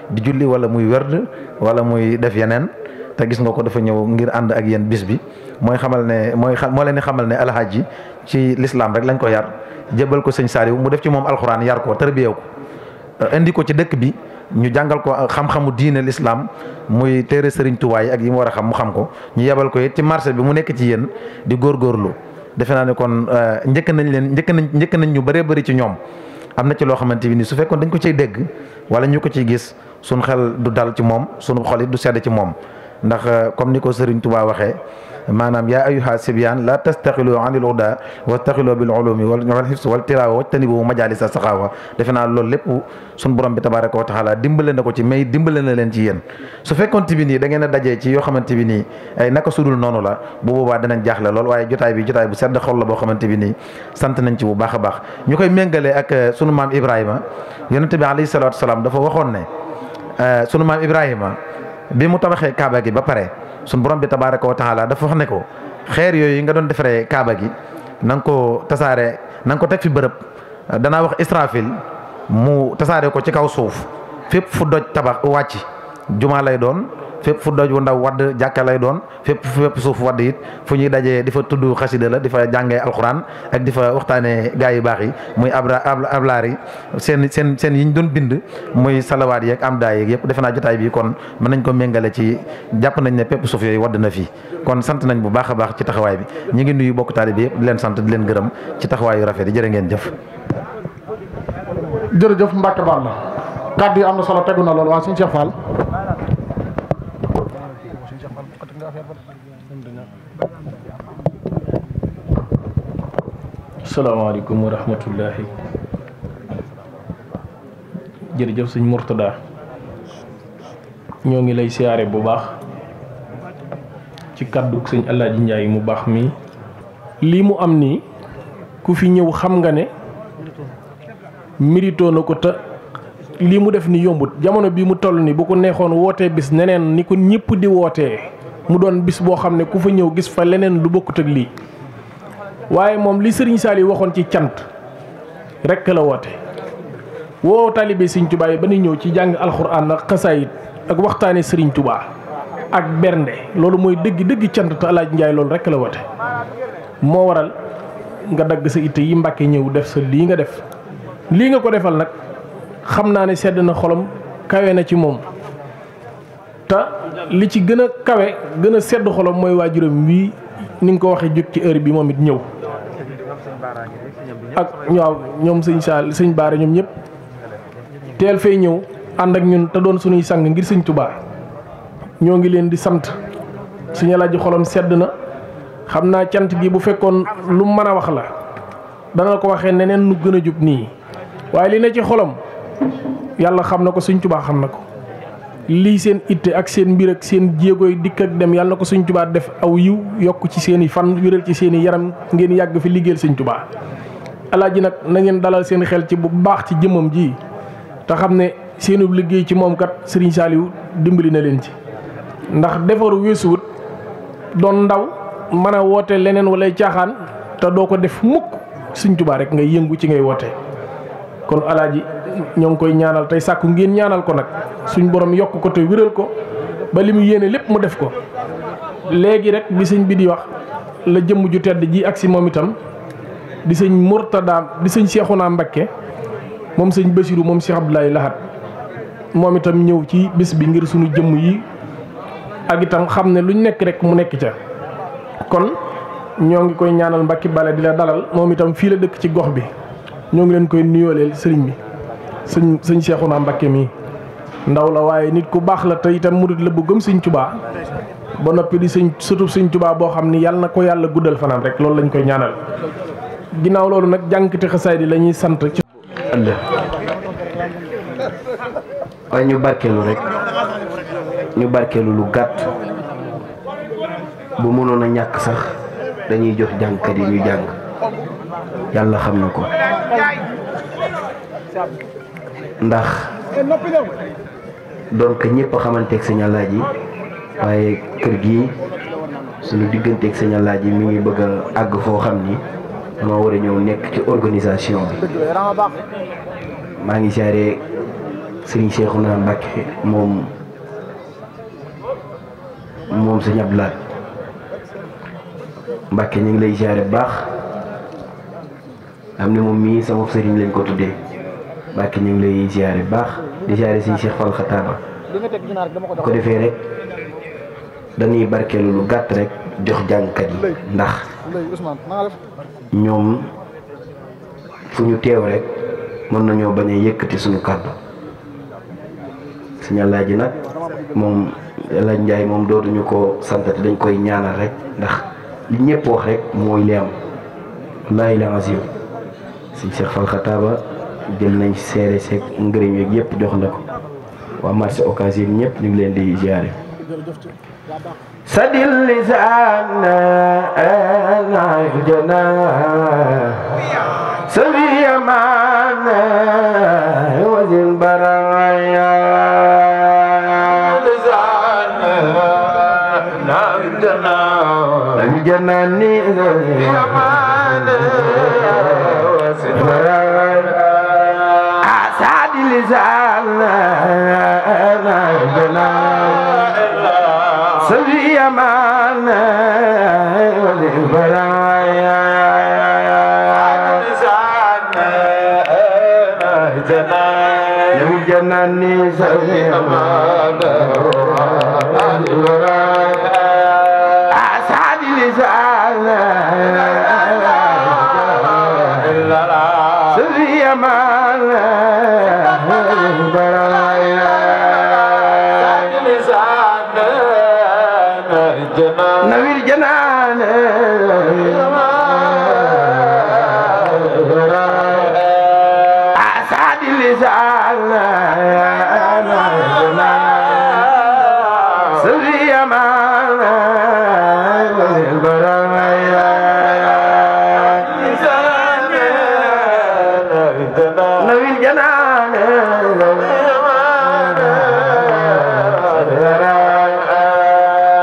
di julli wala muy werd wala muy def yeneen te gis nga ko dafa ñëw ngir ànd ak yéen bis bi mooy xamal ne moo leen di xamal ne alxaaji ci l'islam rek lañ ko yar jébal ko sëñ Saliou mu def ci moom alxuraan yar ko tërbiyew ko indi ko ci dëkk bi ñu jàngal ko xam-xamu diine l'islam muy téere Sëriñ Tuubaa yi ak yi mu war a xam mu xam ko ñu yebal ko it ci marché bi mu nekk ci yéen di góorgóorlu defe naa ne kon njëkk nañ ñu bëree bëri ci ñoom am na ci loo xamante bi ni su fekkoon dañ ko ciy dégg wala ñu ko ciy gis suñ xel du dal ci moom sunu xol it du sedd ci moom ndax comme ni ko Serigne Touba waxee maanaam yaa ayyuha sibyaan la tastaxilu anil huda wastaxilu bil ulumi wal hifz wal tilaawa wajtanibu majalisa saxaawa defe naa loolu lépp suñ borom bi tabaraka wa taala dimbale na ko ci mais dimbale na leen ci yéen su fekkoon bi nii da ngeen a dajee ci yoo xamante bi nii ay naka sudul noonu la bu boobaa danañ jaaxle lool waaye jotaay bu sedd xol la boo xamante bi nii sant nañ ci bu baax a baax ñu koy méngale ak sunu maam Ibrahima yonente bi alayhi salaatu wasalaam dafa waxoon ne sunu maam Ibrahima bi mu tabaxee Kaaba gi ba pare sunu borom bi tabaraka wa taala dafa wax ne ko xeer yooyu nga doon defaree Kaaba gi na nga ko tasaare na nga ko teg fi bërëb danaa wax Israfil mu tasaare ko ci kaw suuf fépp fu doj tabax wàcc juma lay doon fépp fu doj wu ndaw wadd jàkka lay doon fépp suuf wadd it fu ñuy dajee di fa tudd xasida la di fa jàngee alxuraan ak di fa waxtaanee gaa yu baax yi muy ablaar yi seen yi ñu doon bind muy salawaat yeeg am daa yeeg yëpp defe naa jotaay bi kon mën nañ ko méngale ci jàpp nañ ne pépp suuf yooyu wadd na fii kon sant nañ bu baax a baax ci taxawaay bi ñu ngi nuyu bokk taalibe bi yëpp di leen sant di leen gërëm ci taxawaayu rafet yi jërë ngeen jëf. jërëjëf Mbacke Balla kàddu yi am na solo tegu na loolu waa suñu Cheikh Fall. asalaamaaleykum wa rahmatullahi jërëjëf sëñ Mourtada ñoo ngi lay siyaare bu baax ci kàddu sëñ Alaaji Njaay mu baax mi lii mu am nii ku fi ñëw xam nga ne mérito na ko te lii mu def ni yombut jamono bii mu toll ni bu ko neexoon wootee bis neneen ni ko ñëpp di wootee mu doon bis boo xam ne ku fa ñëw gis fa leneen lu bokkut ak lii waaye moom li Serigne Saliou waxoon ci cant rekk la woote woo taalibe Serigne Touba yi ba ñu ñëw ci jàng alxuraan ak xasaayit ak waxtaane Serigne Touba ak bernde loolu mooy dëgg cant te Alaaji Njaay loolu rekk la woote moo waral nga dagg sa itte yi Mbàkke ñëw def sa lii nga def lii nga ko defal nag xam naa ne sedd na xolam kawe na ci moom te li ci gën a kawe gën a sedd xolam mooy waajuram wii ni nga ko waxee jóg ci heure bi moom it ñëw ak waaw ñoom sëñ Baara ñoom ñëpp teel fay ñëw ànd ak ñun te doon suñuy sang ngir sëñ Tuubaa ñoo ngi leen di sant suñu Alaaji xolam sedd na xam naa cant gi bu fekkoon lu mën a wax la dana ko waxee neneen nu gën a jub nii waaye li ne ci xolam yàlla xam na ko sëñ Tuubaa xam na ko lii seen itte ak seen mbir ak seen jéegooy dikk ak dem yàlla na ko sëñ Tuubaa def aw yiw yokk ci seen i fan wéral ci seen i yaram ngeen yàgg fi liggéeyal sëñ Tuubaa Alaaji nag na ngeen dalal seen xel ci bu baax ci jëmmam ji te xam ne seenub liggéey ci moom kat Serigne Saliou dimbali na leen ci ndax defaru weesuwut doon ndaw mën a woote leneen walay caaxaan te doo ko def mukk sëñ Tuubaa rek ngay yëngu ci ngay woote kon Alaaji ñoo ngi koy ñaanal tey sàkku ngeen ñaanal ko nag suñ borom yokk ko te wéral ko ba li mu yéene lépp mu def ko léegi rek bi sëñ bi di wax la jëmm ju tedd ji ak si moom itam di sëñ Murtada di sëñ Seexuna Mbakke moom sëñ Basiru moom Cheikh Abdoulaye Lahad moom itam ñëw ci bis bi ngir suñu jëmm yi ak itam xam ne luñ nekk rek mu nekk ca kon ñoo ngi koy ñaanal Mbacke Bale di la dalal moom itam fii la dëkk ci gox bi ñoo ngi leen koy nuyooleel sëriñ bi sëñ Seexuna Mbakke mii ndaw la waaye nit ku baax la te itam murid la bu gëm sëñ Tuubaa ba noppi di sëtub sëñ Tuubaa boo xam ni yàlla na ko yàlla guddal fanaan rek loolu lañ koy ñaanal ginnaaw loolu nag jànkati xasaay di la ñuy sant ci waaye ñu barkeelu rek ñu barkeelu lu gàtt bu mënoon a ñàkk sax dañuy jox jàngkat yi ñu jàng yàlla xam na ko ndax doon ko ñëpp a xamanteeg Sëñ Alaaji waaye kër gi suñu digganteeg Sëñ Alaaji mi ngi bëgg a àgg foo xam ni dama war a ñëw nekk ci organisation bi maa ngi siyaare Sëriñ Seexuna Mbàkke moom Sëñ Abdu Lahat Mbàkke ñu ngi lay siyaare bu baax am ne moom mii sama sëriñ lañ ko tuddee Mbàkke ñu ngi lay siyaare bu baax di siyaare Sëñ Cheikh Fall Xataaba ko defee rek dañuy barkeelu lu gàtt rek jox jàngkat yi ndax ñoom fu ñu teew rek mën nañoo bañ a yëkkati suñu kàddu Sëñ Alaaji nag moom El Hadj Ndiaye moom dootuñu ko santati dañ koy ñaanal rek ndax li ñëpp wax rek mooy li am wallaahi la azim Sëñ Cheikh Fall Xataaba jël nañ seere seeg ngërëm yeeg yëpp jox la ko waa marché occasion ñëpp ñu ngi leen di ziare. sadil lisaan jana sabi yaman wazin baraya janani yaman wazin baraya sadil lisaan jana sabi yaman wazin baraya janani sabi yaman asadi lisan sabi yaman baraya nawir janan asadi lisan sabi yaman baraya nawir janan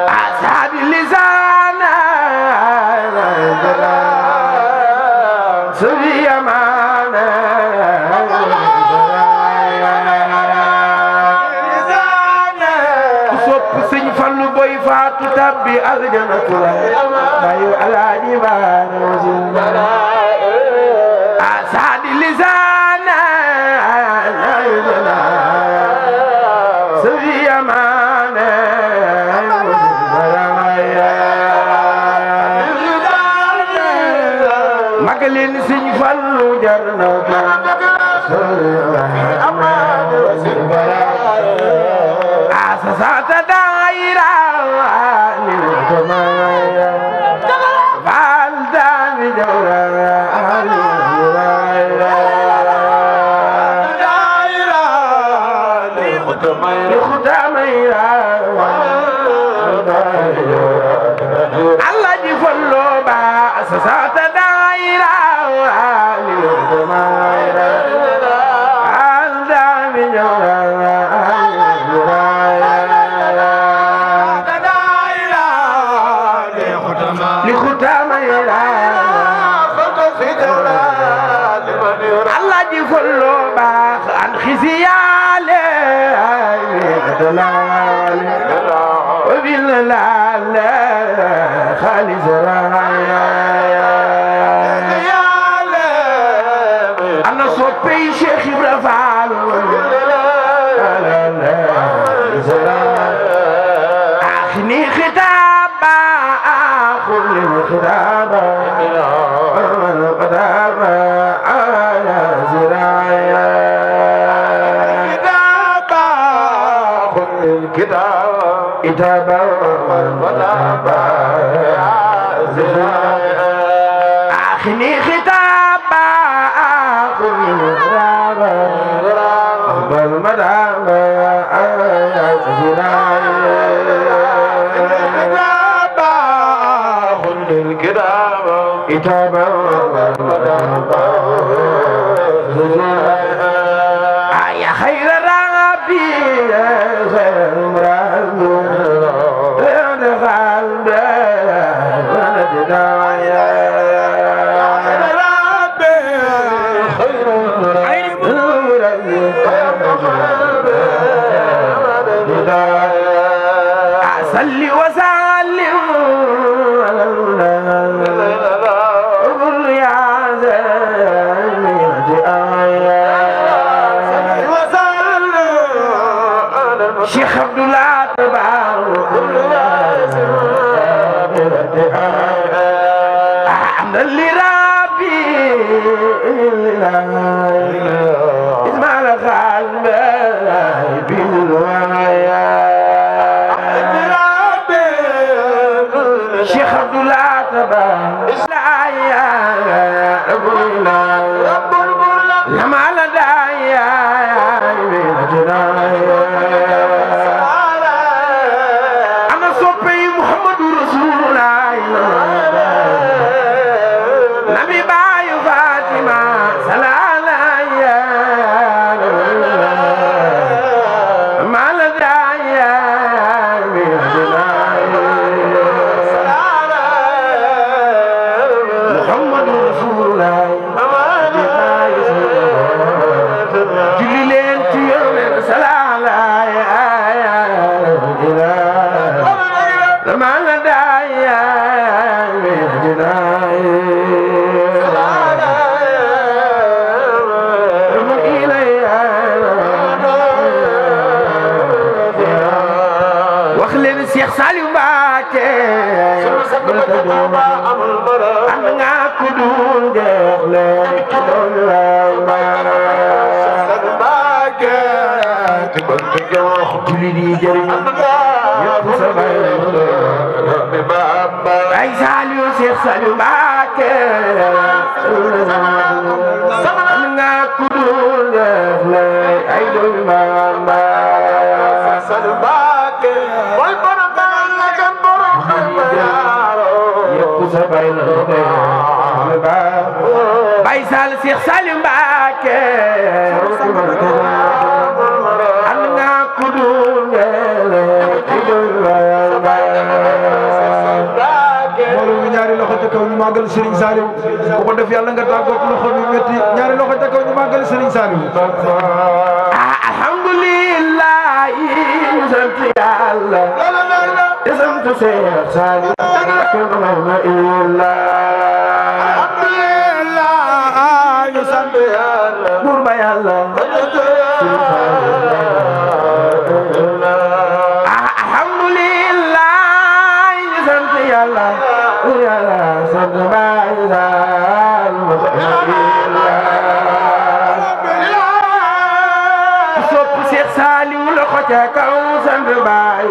asadi lisan sabi yaman Sëñ Fallu boy faatu tabbi aljannatu bayu Alaaji Baara asadi lisana sabi yaman magalin Sëñ Fallu jarna أساسات دائرة للجماعة فالدام دورة الله يفلو با أساسات دائرة للجماعة فالدام دورة الله يفلو باخ عن خزياله وبالله خالص أنا صوبي شيخ إبراهيم أخني خطابا أخلي خطابا كتابا أخني خطابا أخني خطابا بالمدام كتابا يا خير ربي يا خير مراد صلي وسلم يا شيخ عبد الله تبارك حمدا لربي اسمع الخالب بالوايا شيخ عبد الله تبارك لما لدايا أنا صبي محمد رسول الله نبي باي فاطمة سلالايا ما لدايا محمد رسول الله جليلين تيوم سلالايا ما لدايا واخلين الشيخ سالم باكي أنا كدون دخلك جلدي جري أي سالم الشيخ سالم باكي أنا كدون دخلك أي دون Baysal Cheikh Salim Mbacké anna kudungele mbooloo mi ñaari loxo ca kaw ñu màggal Serigne Saliou ku ko def yàlla nga tàggoog loxo bi métti ñaari loxo ca kaw ñu màggal Serigne Saliou alhamdulillah sant yàlla sant Cheikh Saliou Burba yàlla alhamdulillah ñu sant yàlla sant Baay sopp Cheikh Saliou la loxo ca kaw sant baay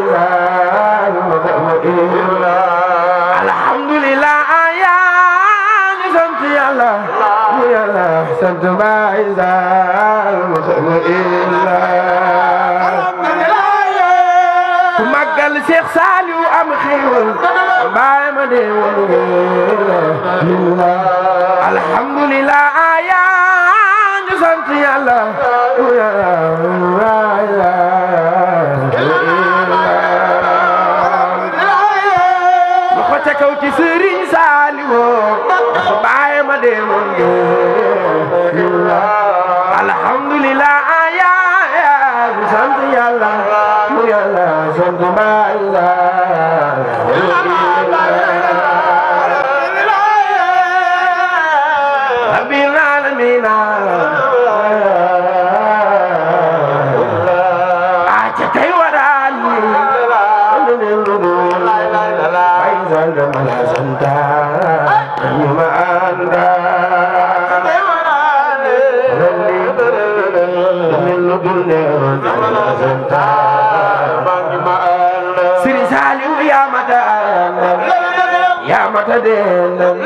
alhamdulillah yaa ngi sant yàlla sant baay ku màggal Cheikh Saliou am xéewal baay ma dee woon alhamdulillah yaa ngi sant yàlla loxo ca kaw ci Sëriñ Saliou baay ma dee woon alhamdulillah yaa ngi sant yàlla sant baay rabbil alamin aca tey waral bay sant mala santa ñu ma anda tey waral lu dul ne santa Sëriñ Saliou yaa mata dendal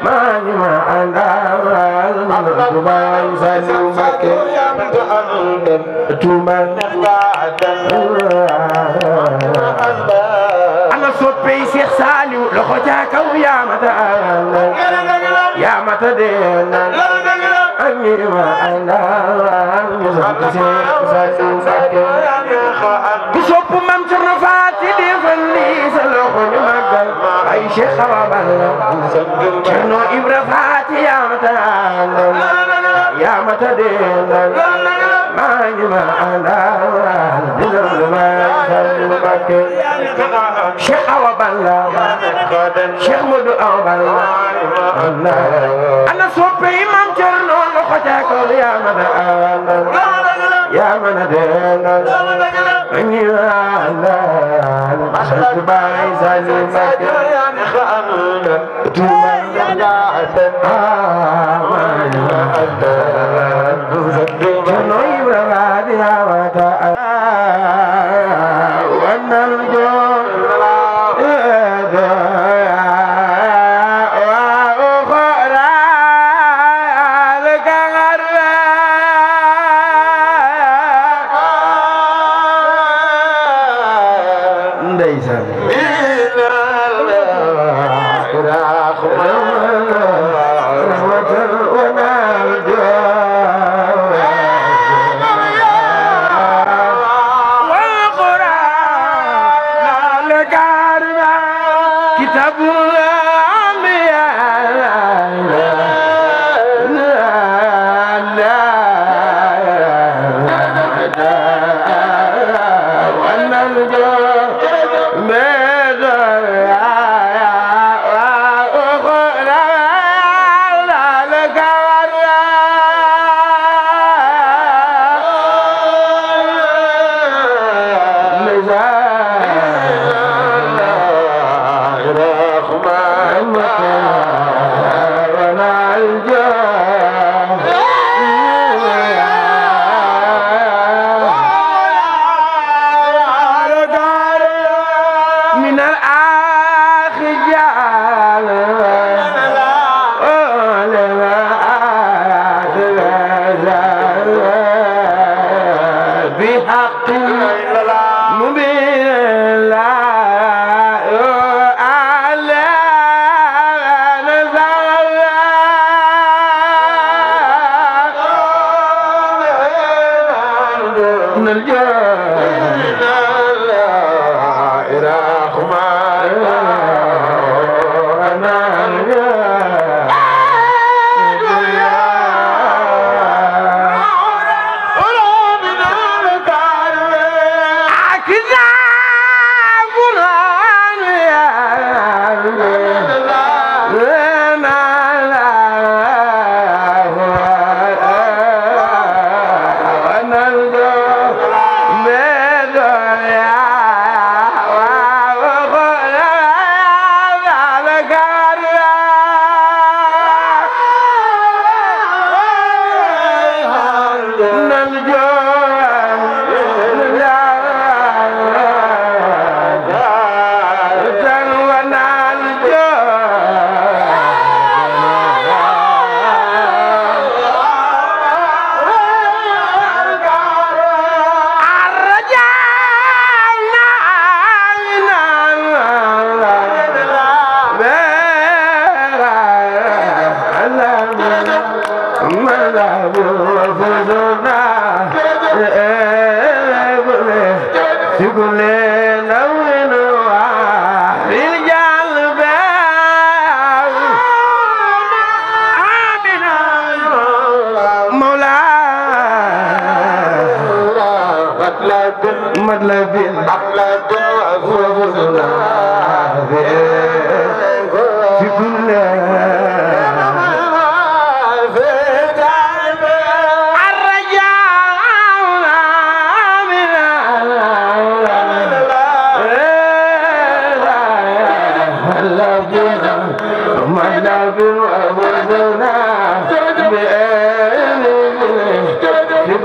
maa ngi ma àndal Tuubaa Saliou Mbacké Tuubaa ana soppey Cheikh Saliou loxo ca kaw yaa mata dendal maa ngi ma àndal Saliou Mbacké ku sopp Maam Cerno Faati defal lii sa loxo ñu màggal ay Cheikh Awa Balla Cerno Ibra Faati yaa mata dendal maa ngi ma àndal Saliou Mbacké Cheikh Awa Balla Cheikh Modou Awa Balla ana soppe Maam Cerno loxo ca kaw yaa mata àndal yaa mata dendal sant baay Saliou Mbacké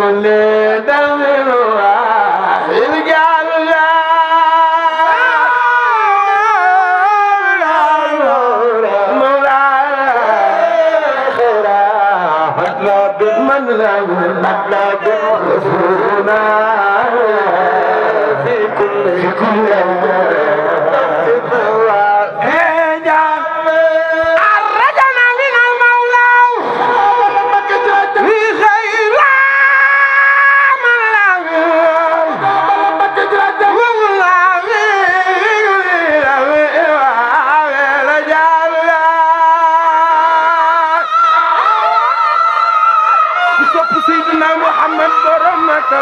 كل دم رجال من لا مطلب رسولنا في كل أرجنا من المولى في خير من لا سيدنا محمد برمك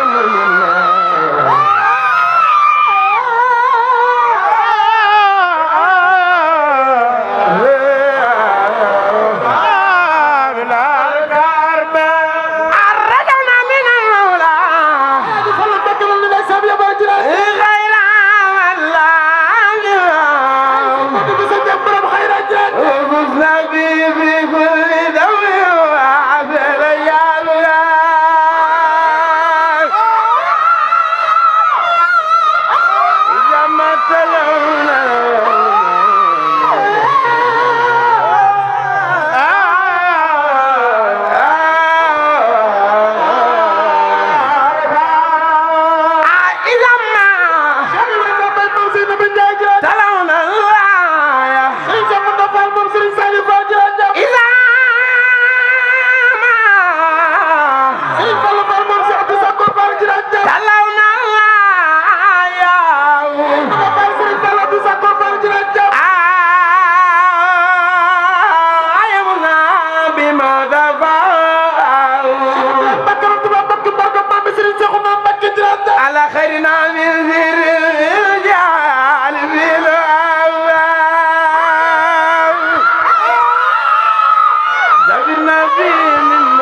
على خيرنا من ذر الرجال في الأول زبنا في من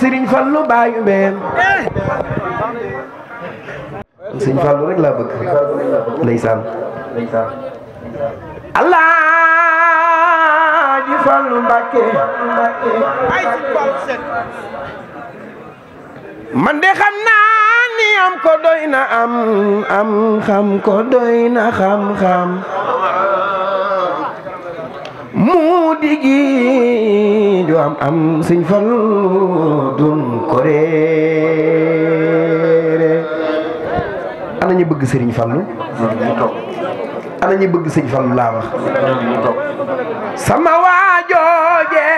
Serigne Fallou bayu mbeen Serigne Fallou rek laa bëgg ndeysaan Alaaji Fallou Mbacké man de xam naa ni am ko doy na am xam ko doy na xam mu digi du am Serigne Fallou dun ko réere ana ñu bëgg Serigne Fallou ana ñu bëgg Serigne Fallou laa wax sama waajooje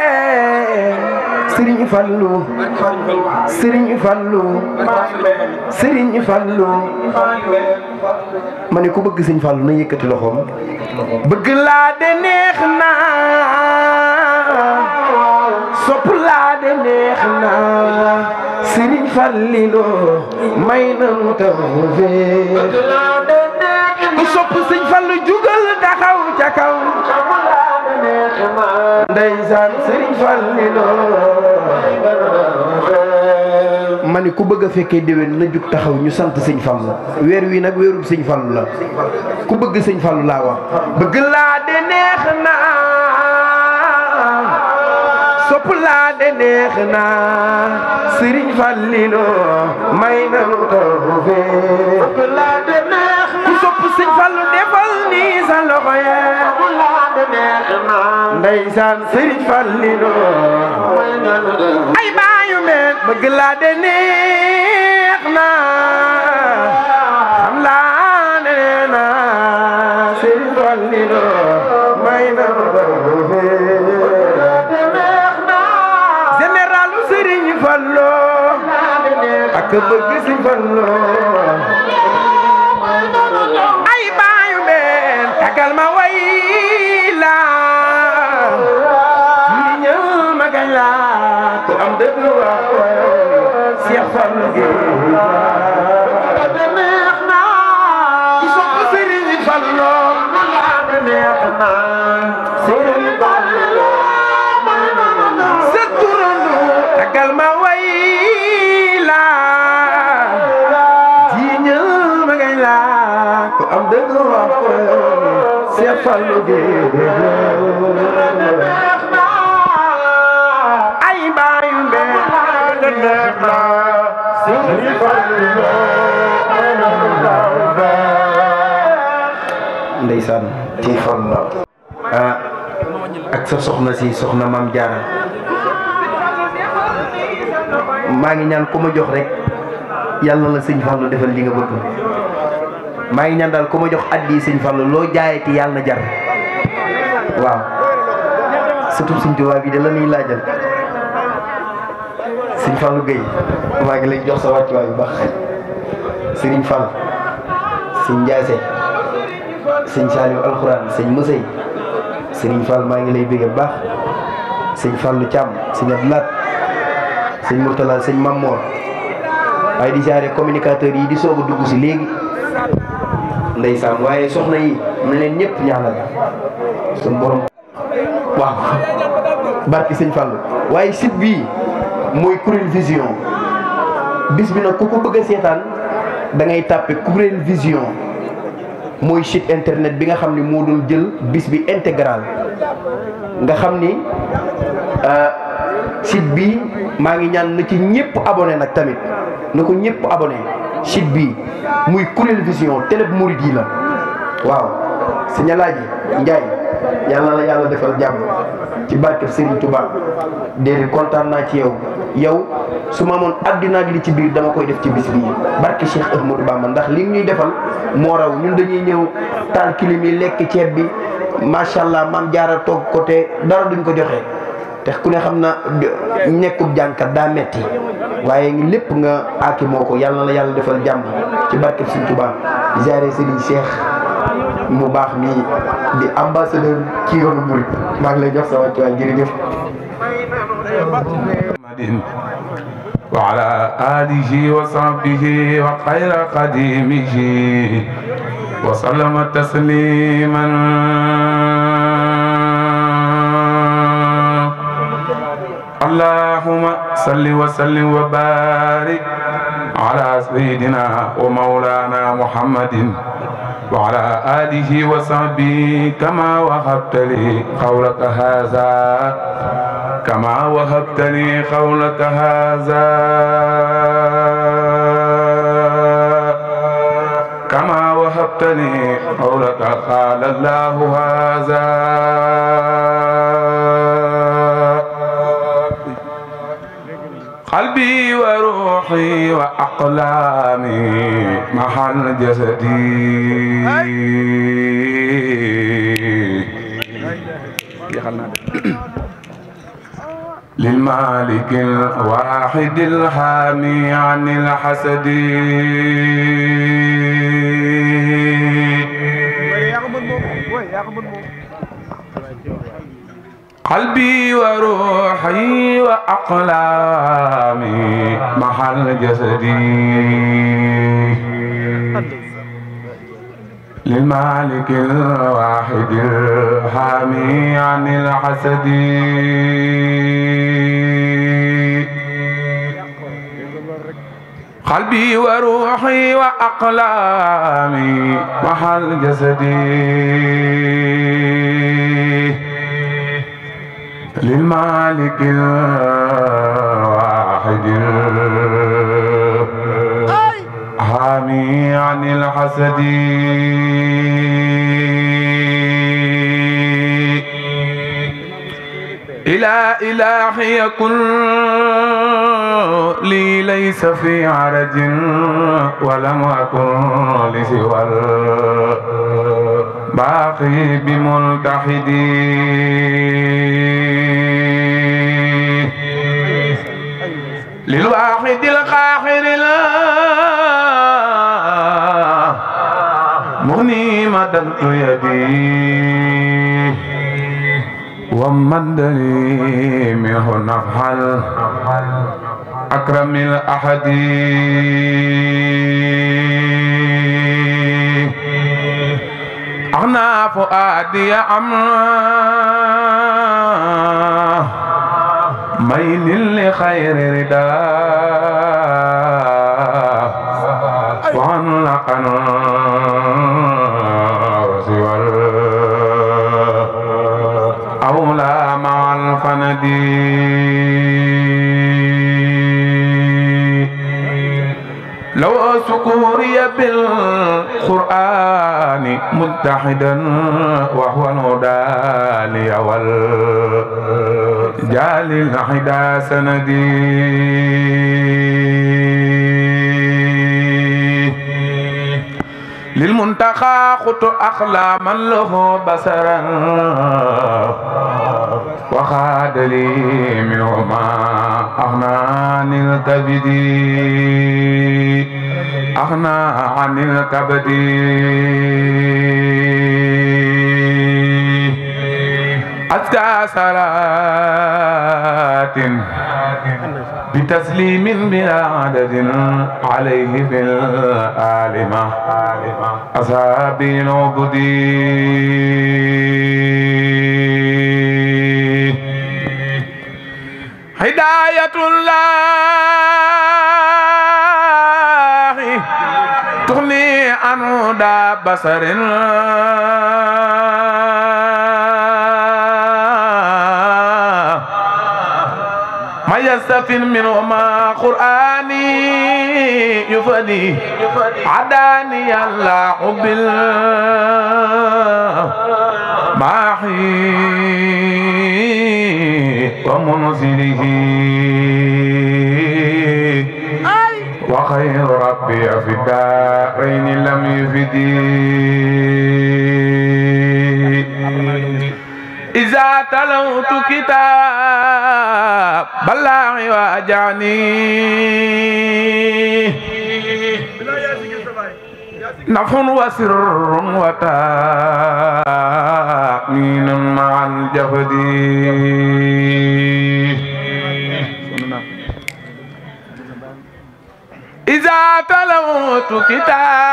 Serigne Fallou ma ne ku bëgg Serigne Fallou na yëkkati loxoom bëgg laa de neex na sopp laa de neex na Serigne Fallou may na mu tawfeex ku sopp Serigne Fallou jugal taxaw ca kaw ndeysaan Serigne Fallou ma ni ku bëgg a fekkee déwén na jug taxaw ñu sant Serigne Fallou weer wi nag weerub Serigne Fallou la ku bëgg Serigne Fallou laa wax bëgg laa de neex na sopp laa de neex na Serigne Fallou may na mu tawfeex bëgg laa de neex na ku sopp Serigne Fallou defal ni sa loxo ya bëgg laa de neex na ndeysaan Serigne Fallou ay baayu meen bëgg laa de neex na xam laa de na Serigne Fallou may na mu tawfeex généralu Serigne Fallou ak bëgg Serigne Fallou ay baayu meen tagal ma way la ñi ñëw ma gañ la ku am dëgg wax Cheikh Fallou gi neex na ku sopp Serigne Fallou neex na Serigne Fallou sa turando tagal ma way la ji ñëw ma gañ la ku am dëgg wax Cheikh Fallou gi ay baayu mbeen neex na Serigne Fallou ndeysaan ci Fallou ak sa soxna si soxna Maam Jaara maa ngi ñaan ku ma jox rek yàlla na la sëñ Fallu defal li nga bëgg maa ngi ñaan daal ku ma jox addi sëñ Fallu loo jaayati yàlla na jar waaw surtout sëñ Tuubaa bi de la ñuy laajal sëñ Fallu Gueye maa ngi lay jox sa wàccuwaay bu baax sëriñ Fall sëñ Njaase sëñ Saaliw alxuraan sëñ Musey sëriñ Fall maa ngi lay bëgg bu baax sëñ Fallu Thiam sëñ Abdoulaat sëñ Mourtala sëñ Mamor waaye di jaare communicateurs yi di soog a dugg si léegi ndeysaan waaye soxna yi na leen ñëpp ñaanal suñu borom waaw barki sëñ Fallu waaye site bii mooy Kourel Vision bis bi nag ku ko bëgg a seetaan da ngay tàppe Kourel Vision mooy site internet bi nga xam ni moo doon jël bis bi intégral nga xam ni site bi maa ngi ñaan na ci ñëpp abonné nag tamit na ko ñëpp abonné site bi muy Kourel Vision télé bu murid yi la waaw sëñ Alaaji Njaay yàlla na la yàlla defal jàmm ci barke Serigne Touba déedéet kontaan naa ci yow su ma amoon àddina ak li ci biir dama koy def ci bis bii barke Cheikh Ahmadou Bamba ndax li ñuy defal moo raw ñun dañuy ñëw taal kilim yi lekk ceeb bi macha allah Maam Jaara toog côté dara duñ ko joxe te ku ne xam na nekkub jànkat daa metti waaye ngi lépp nga aaki moo ko yàlla na la yàlla defal jàmm ci barke Serigne Touba ziare Serigne Cheikh mu baax mi di ambassadeur ci yoonu murid maa ngi lay jox sa wàccuwaay jërëjëf وعلى آله وصحبه وخير قديمه وسلم تسليما اللهم صل وسلم وبارك على سيدنا ومولانا محمد وعلى آله وصحبه كما وهبت لي قولك هذا كما وهبت لي قولك هذا كما وهبت لي قولك قال الله هذا قلبي وروحي وأقلامي محل جسدي للمالك الواحد الحامي عن الحسد قلبي وروحي وأقلامي محل جسدي للمالك الواحد الحامي عن الحسد قلبي وروحي وأقلامي محل جسدي للمالك الواحد الحامي عن الحسد إلى إلهي كل لي ليس في عرج ولم أكن لسوى الباقي بملتحدي للواحد القاهر لا مغني مددت يدي ومدني منه نفح أكرم الأحد أغنى فؤادي أمرا ميل لخير رداء وعن لقنا وسوى أولى مع الفند لو سكوري بالقرآن متحدا وهو الهدى لي والجال الحدا سندي للمنتخى خط أخلاما له بصرا وخاد لي منهما أغنى الكبد أغنى عن الكبد أزكى صلاة بتسليم بلا عدد عليه في الآلمة أصحاب العبدي هداية الله تغني عنه دا بصر ما يستفن منهما قرآني يفدي عداني الله بالماحي ومنزله وخير ربي في الدارين لم يفدي إذا تلوت كتاب بلاغ واجعني نفع وسر وتأمين مع الجهد إذا تلوت كتاب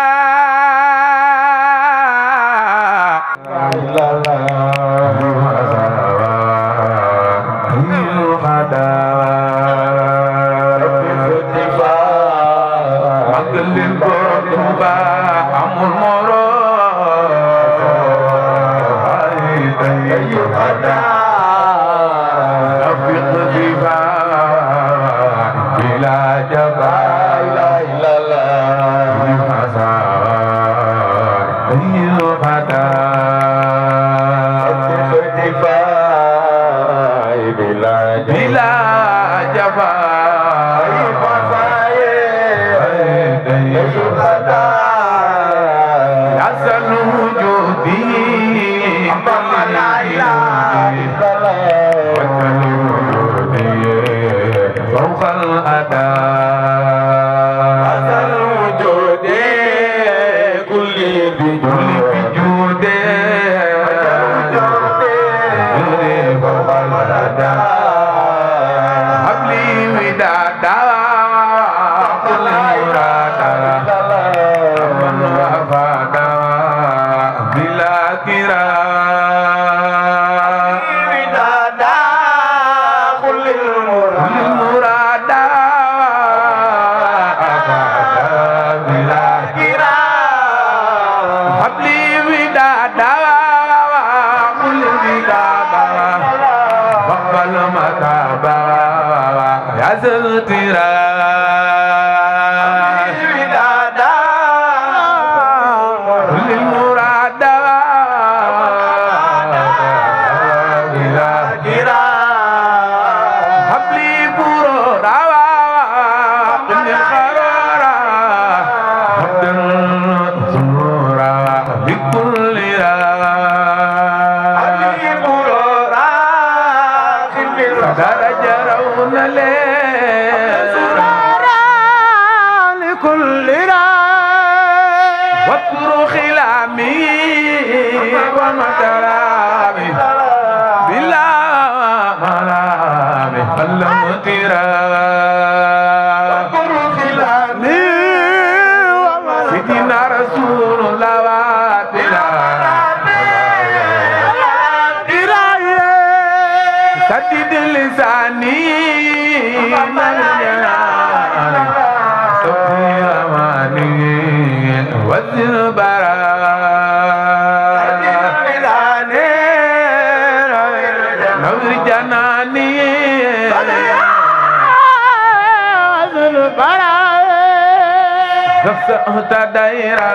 نفسه دايرا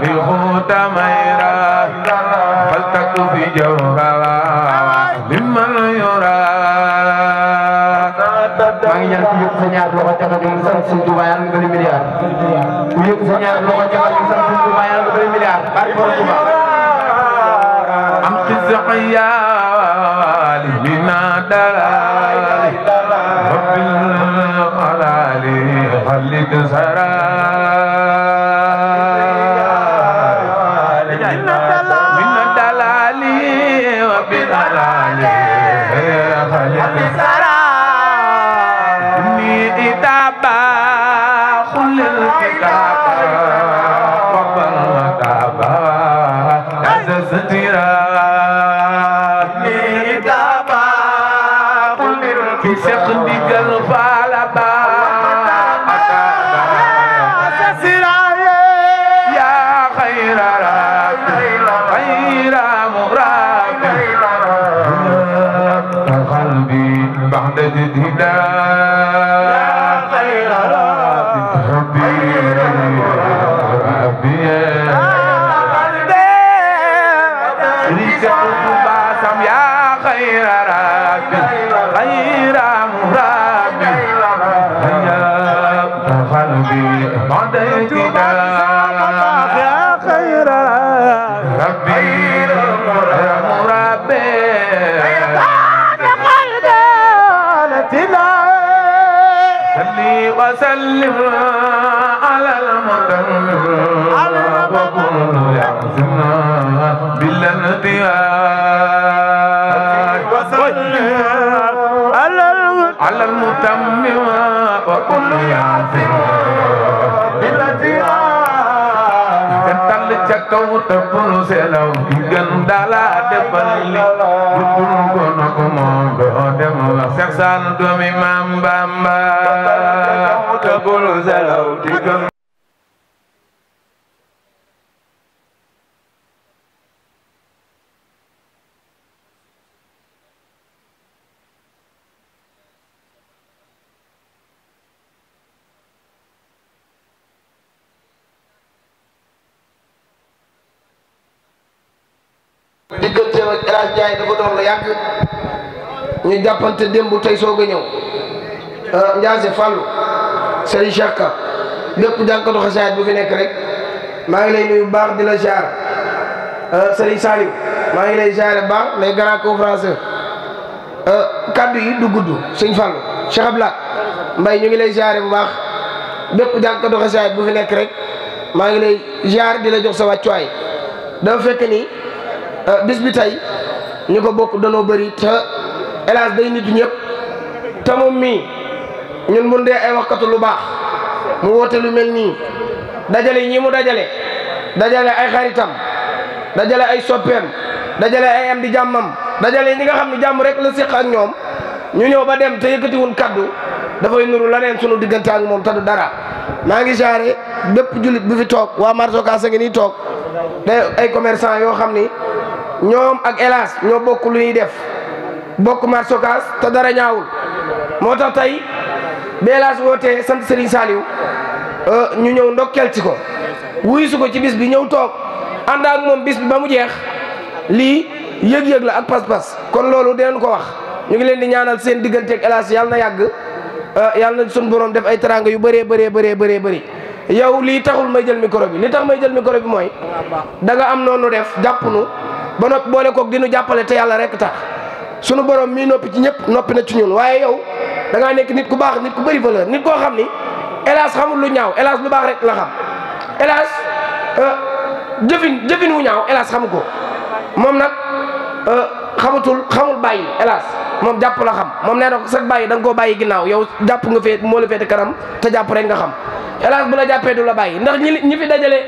بالخوت ميرا فلتك في جورا لمن يرى maa ngi ñaan ku yëg sa ñaar loxo ca kaw sant Sëñ Tuubaa yàlla nga bëri milliard ku yëg sa ñaar loxo ca kaw sant Sëñ Tuubaa yàlla nga bëri milliard barke Borom Tuubaa am xisqiya lina dalali rabbil alali khalik sara min dalali wa bil alali khalik sara itaba khulil kitaba wa baltaba azaztira itaba khulil kitaba digal falaba azaztira ya khaira khaira murad qalbi ba'da jidida وسلم على المدن وكل يعزمنا بالانتهاء وسلم على المتمم وكل يعزمنا بالانتهاء تل جكو تبل سلو گندالا دبل بول كونو كومو دم سكسان دومي مامبامبا تبل سلو ديگم diggante ak El Hadj Ndiaye dafa doon la yàgg ñu jàppante démb tey soog a ñëw Ndiasse Fallou Serigne Cheikh Ka bépp jànkatu xasaayid bu fi nekk rek maa ngi lay nuyu baax di la ziar Serigne Saliou maa ngi lay ziar baax les grands conférenciers kaddu yi du gudd Sëñ Fallou Cheikh Abla Mbaye ñu ngi lay ziar bu baax bépp jànkatu xasaayid bu fi nekk rek maa ngi lay ziar di la jox sa wàccuwaay dafa fekk ni bis bi tey ñu ko bokk danoo bëri te El Hadj day nitu ñëpp te moom mii ñun bu dee ay waxkatu lu baax mu woote lu mel nii dajale ñi mu dajale ay xaritam dajale ay soppeem dajale ay am di jàmmam dajale ñi nga xam ne jàmm rek la séq ak ñoom ñu ñëw ba dem te yëkkatiwun kaddu dafay nuru leneen sunu diggante ak moom te du dara maa ngi jaare bépp jullit bu fi toog waa marché Ocass a ngi nii toog day ay commerçant yoo xam ni ñoom ak El Hadj ñoo bokk lu ñuy def bokk marché Ocass te dara ñaawul moo tax tey bi El Hadj wootee sant Serigne Saliou ñu ñëw ndokkel ci ko wuy su ko ci bis bi ñëw toog ànd ak moom bis bi ba mu jeex lii yëg-yëg la ak pas-pas kon loolu dinañ ko wax ñu ngi leen di ñaanal seen digganteeg El Hadj yàlla na yàgg yàlla na suñu borom def ay teranga yu bëree bëri yow lii taxul may jël micro bi li tax may jël micro bi mooy da nga am noonu def jàpp nu ba noppi boole koog di nu jàppale te yàlla rek tax sunu borom mii noppi ci ñëpp noppi na ci ñun waaye yow da ngaa nekk nit ku baax nit ku bëri valeur nit koo xam ni El Hadj xamul lu ñaaw El Hadj lu baax rek la xam El Hadj jëfin wu ñaaw El Hadj xamu ko moom nag xamul bàyyi El Hadj moom jàpp la xam moom nee na ko sax bàyyi da nga koo bàyyi ginnaaw yow jàpp nga fee moo la féete kanam te jàpp rek nga xam El Hadj bu la jàppee du la bàyyi ndax ñi fi dajale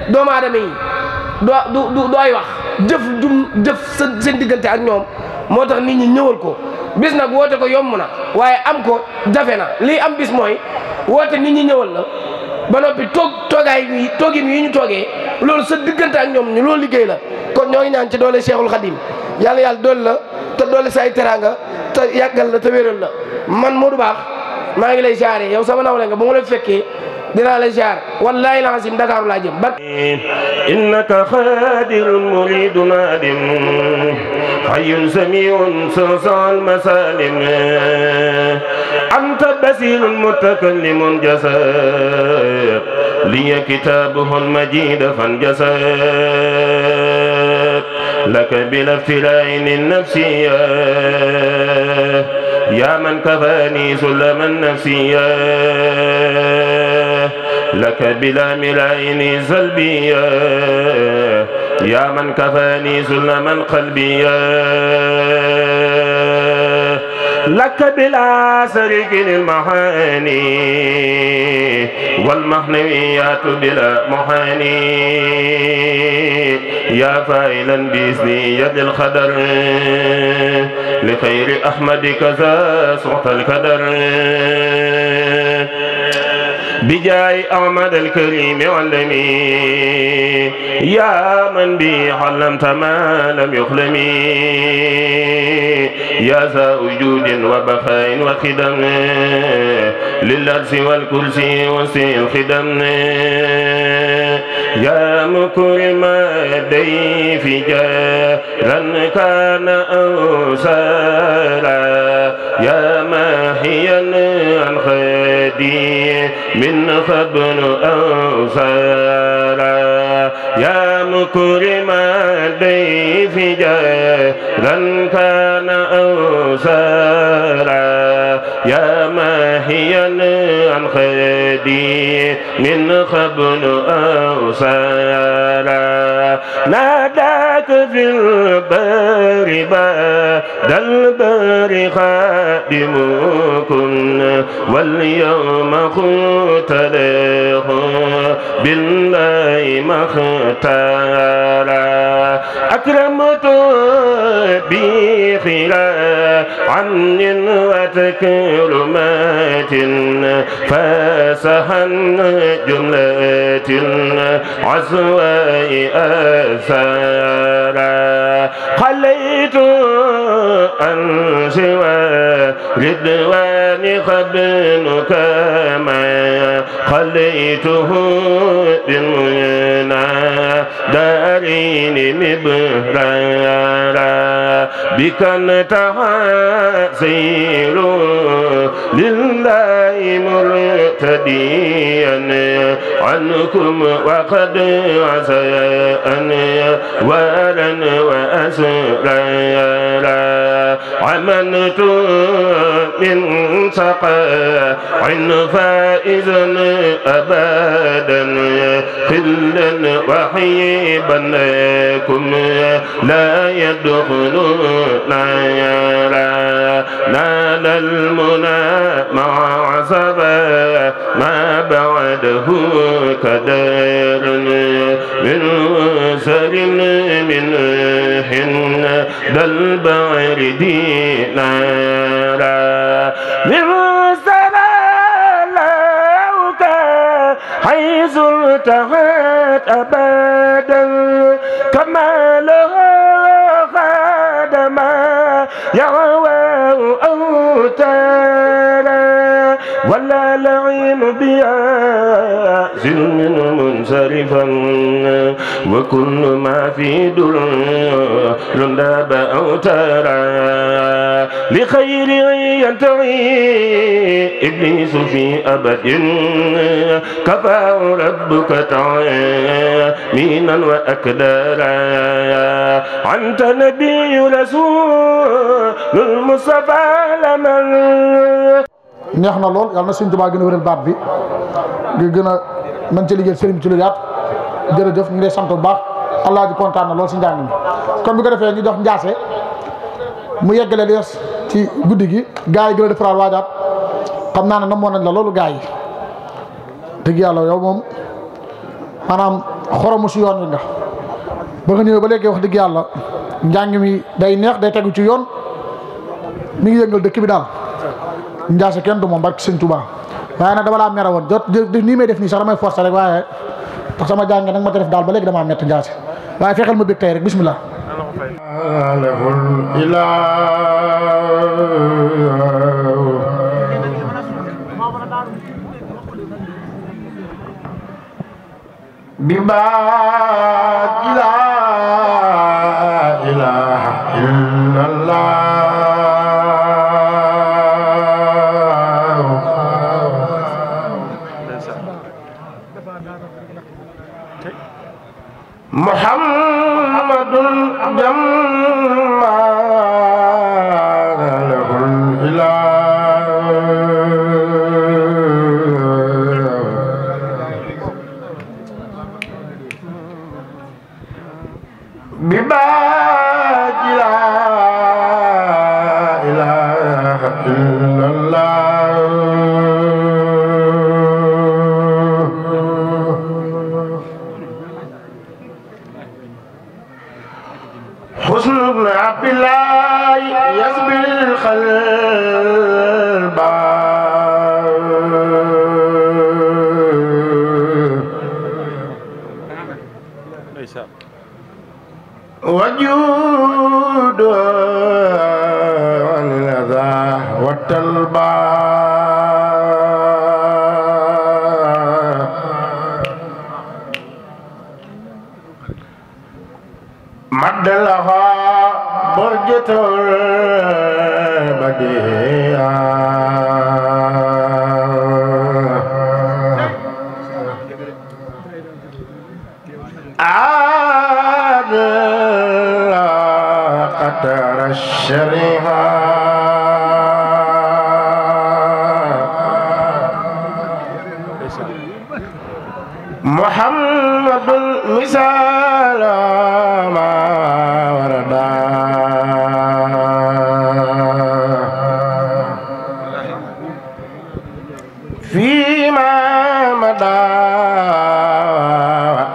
doomu aadama yi du ay wax jëf seen diggante ak ñoom moo tax nit ñi ñëwal ko bis nag woote ko yomb na waaye am ko jafe na lii am bis mooy woote nit ñi ñëwal la ba noppi toogin yi ñu toogee loolu sa diggante ak ñoom ñu loolu liggéey la kon ñoo ngi ñaan ci doole Cheikhul Khadim yàlla doole la te doole say teraanga te yàggal la te wéral la man Modou Baax maa ngi lay jaaree yow sama nawle nga ba mu la fekkee dinaa la ziar wallahi lazim Dakar laa jëm bak innaka xaadirun muridun adim hayyun samiun sosal masalim anta basirun mutakallimun jasad liya kitabuhu almajid fanjasad laka bila iftirain nafsiya يا من كفاني سلم النفسية لك بلا ملائن سلبية يا من كفاني سلم القلبية لك بلا سريك المحاني والمحنويات بلا محاني يا فاعلا بإذني يد الخدر لخير أحمد كذا صوت الكدر بجاي أحمد الكريم علمي يا من بي علمت ما لم يخلمي يا ذا وجود وبخاء وخدم للأرض والكرسي وسع الخدم يا مكرم ضيف جارا كان أو سارا يا ماحيا عن خدي من خبن أو سارا يا مكرم ضيف جارا كان أو سارا يا ماحيا عن خدي من خبن أو سارا ناداك في البر بعد البر خادمكم واليوم ختلاه بالله مختارا أكرمت بخيرا عن وتكرمات فاسحا جملة عزواء أثارا خليت أن سوى رضوان خبن كما خليته بالمنى دارين مبرارا بك نتحاسير لله مرتديا عنكم وقد عسى أن ولا وأسرارا عملت من سقاء فائزا أبدا خلا وحيبا لكم لا يدخلون نارا نال المنى مع عصبا ما بعده كدار من سر من حن دل بعر دينارا من سلالوك حيث التهت أبدا كما له خادما يعوى أوتارا ولا لعين بياس من منصرفا وكل ما في در رنداب أوتارا لخير ينتهي إبليس في أبد كفاه ربك تعمينا وأكدارا أنت نبي رسول المصطفى لمن neex na lool yàlla na Sëriñ Tuubaa gën a wéral baat bi nga gën a mën ci liggéey sëriñ bi ci lu yaat jërëjëf ñu ngi lay sant bu baax allah ji kontaan na lool si njàng mi kon bu ko defee ñu jox Njaase mu yeggale li des ci guddi gi gars yi gën a defaraat waajaat xam naa ne namoon nañ la loolu gars yi dëgg yàlla yow moom maanaam xoromu si yoon wi nga ba nga ñëwee ba léegi wax dëgg yàlla njàng mi day neex day tegu ci yoon mi ngi yëngal dëkk bi daal Njaase kenn du moom barke Sëñ Tuubaa waaye nag dama laa mere woon jot nii may def nii sax damay forcé rek waaye tax sama jàng nag ma ko def daal ba léegi damaa métti Njaase waaye fexeel ma bëgg tey rek bismillah بباك لا إله إلا الله محمد جمع له بباك لا إله إلا الله حسن بن عبد الله يسبي القلب وجود عن الأذى والتلبى مد لها برجة البديع قدر الشريعة محمد مثال ما ورد فيما مدى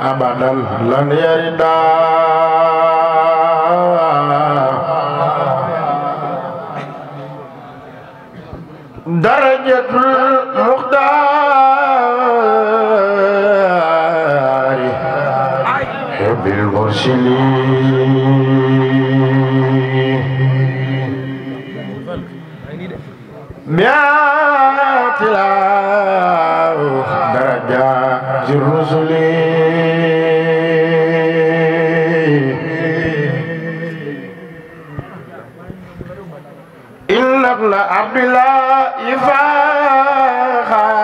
أبدا لن يرد درجة المختار بالمرسلين مئات الآلاف درجات الرسل إن ابن عبد الله يفاخر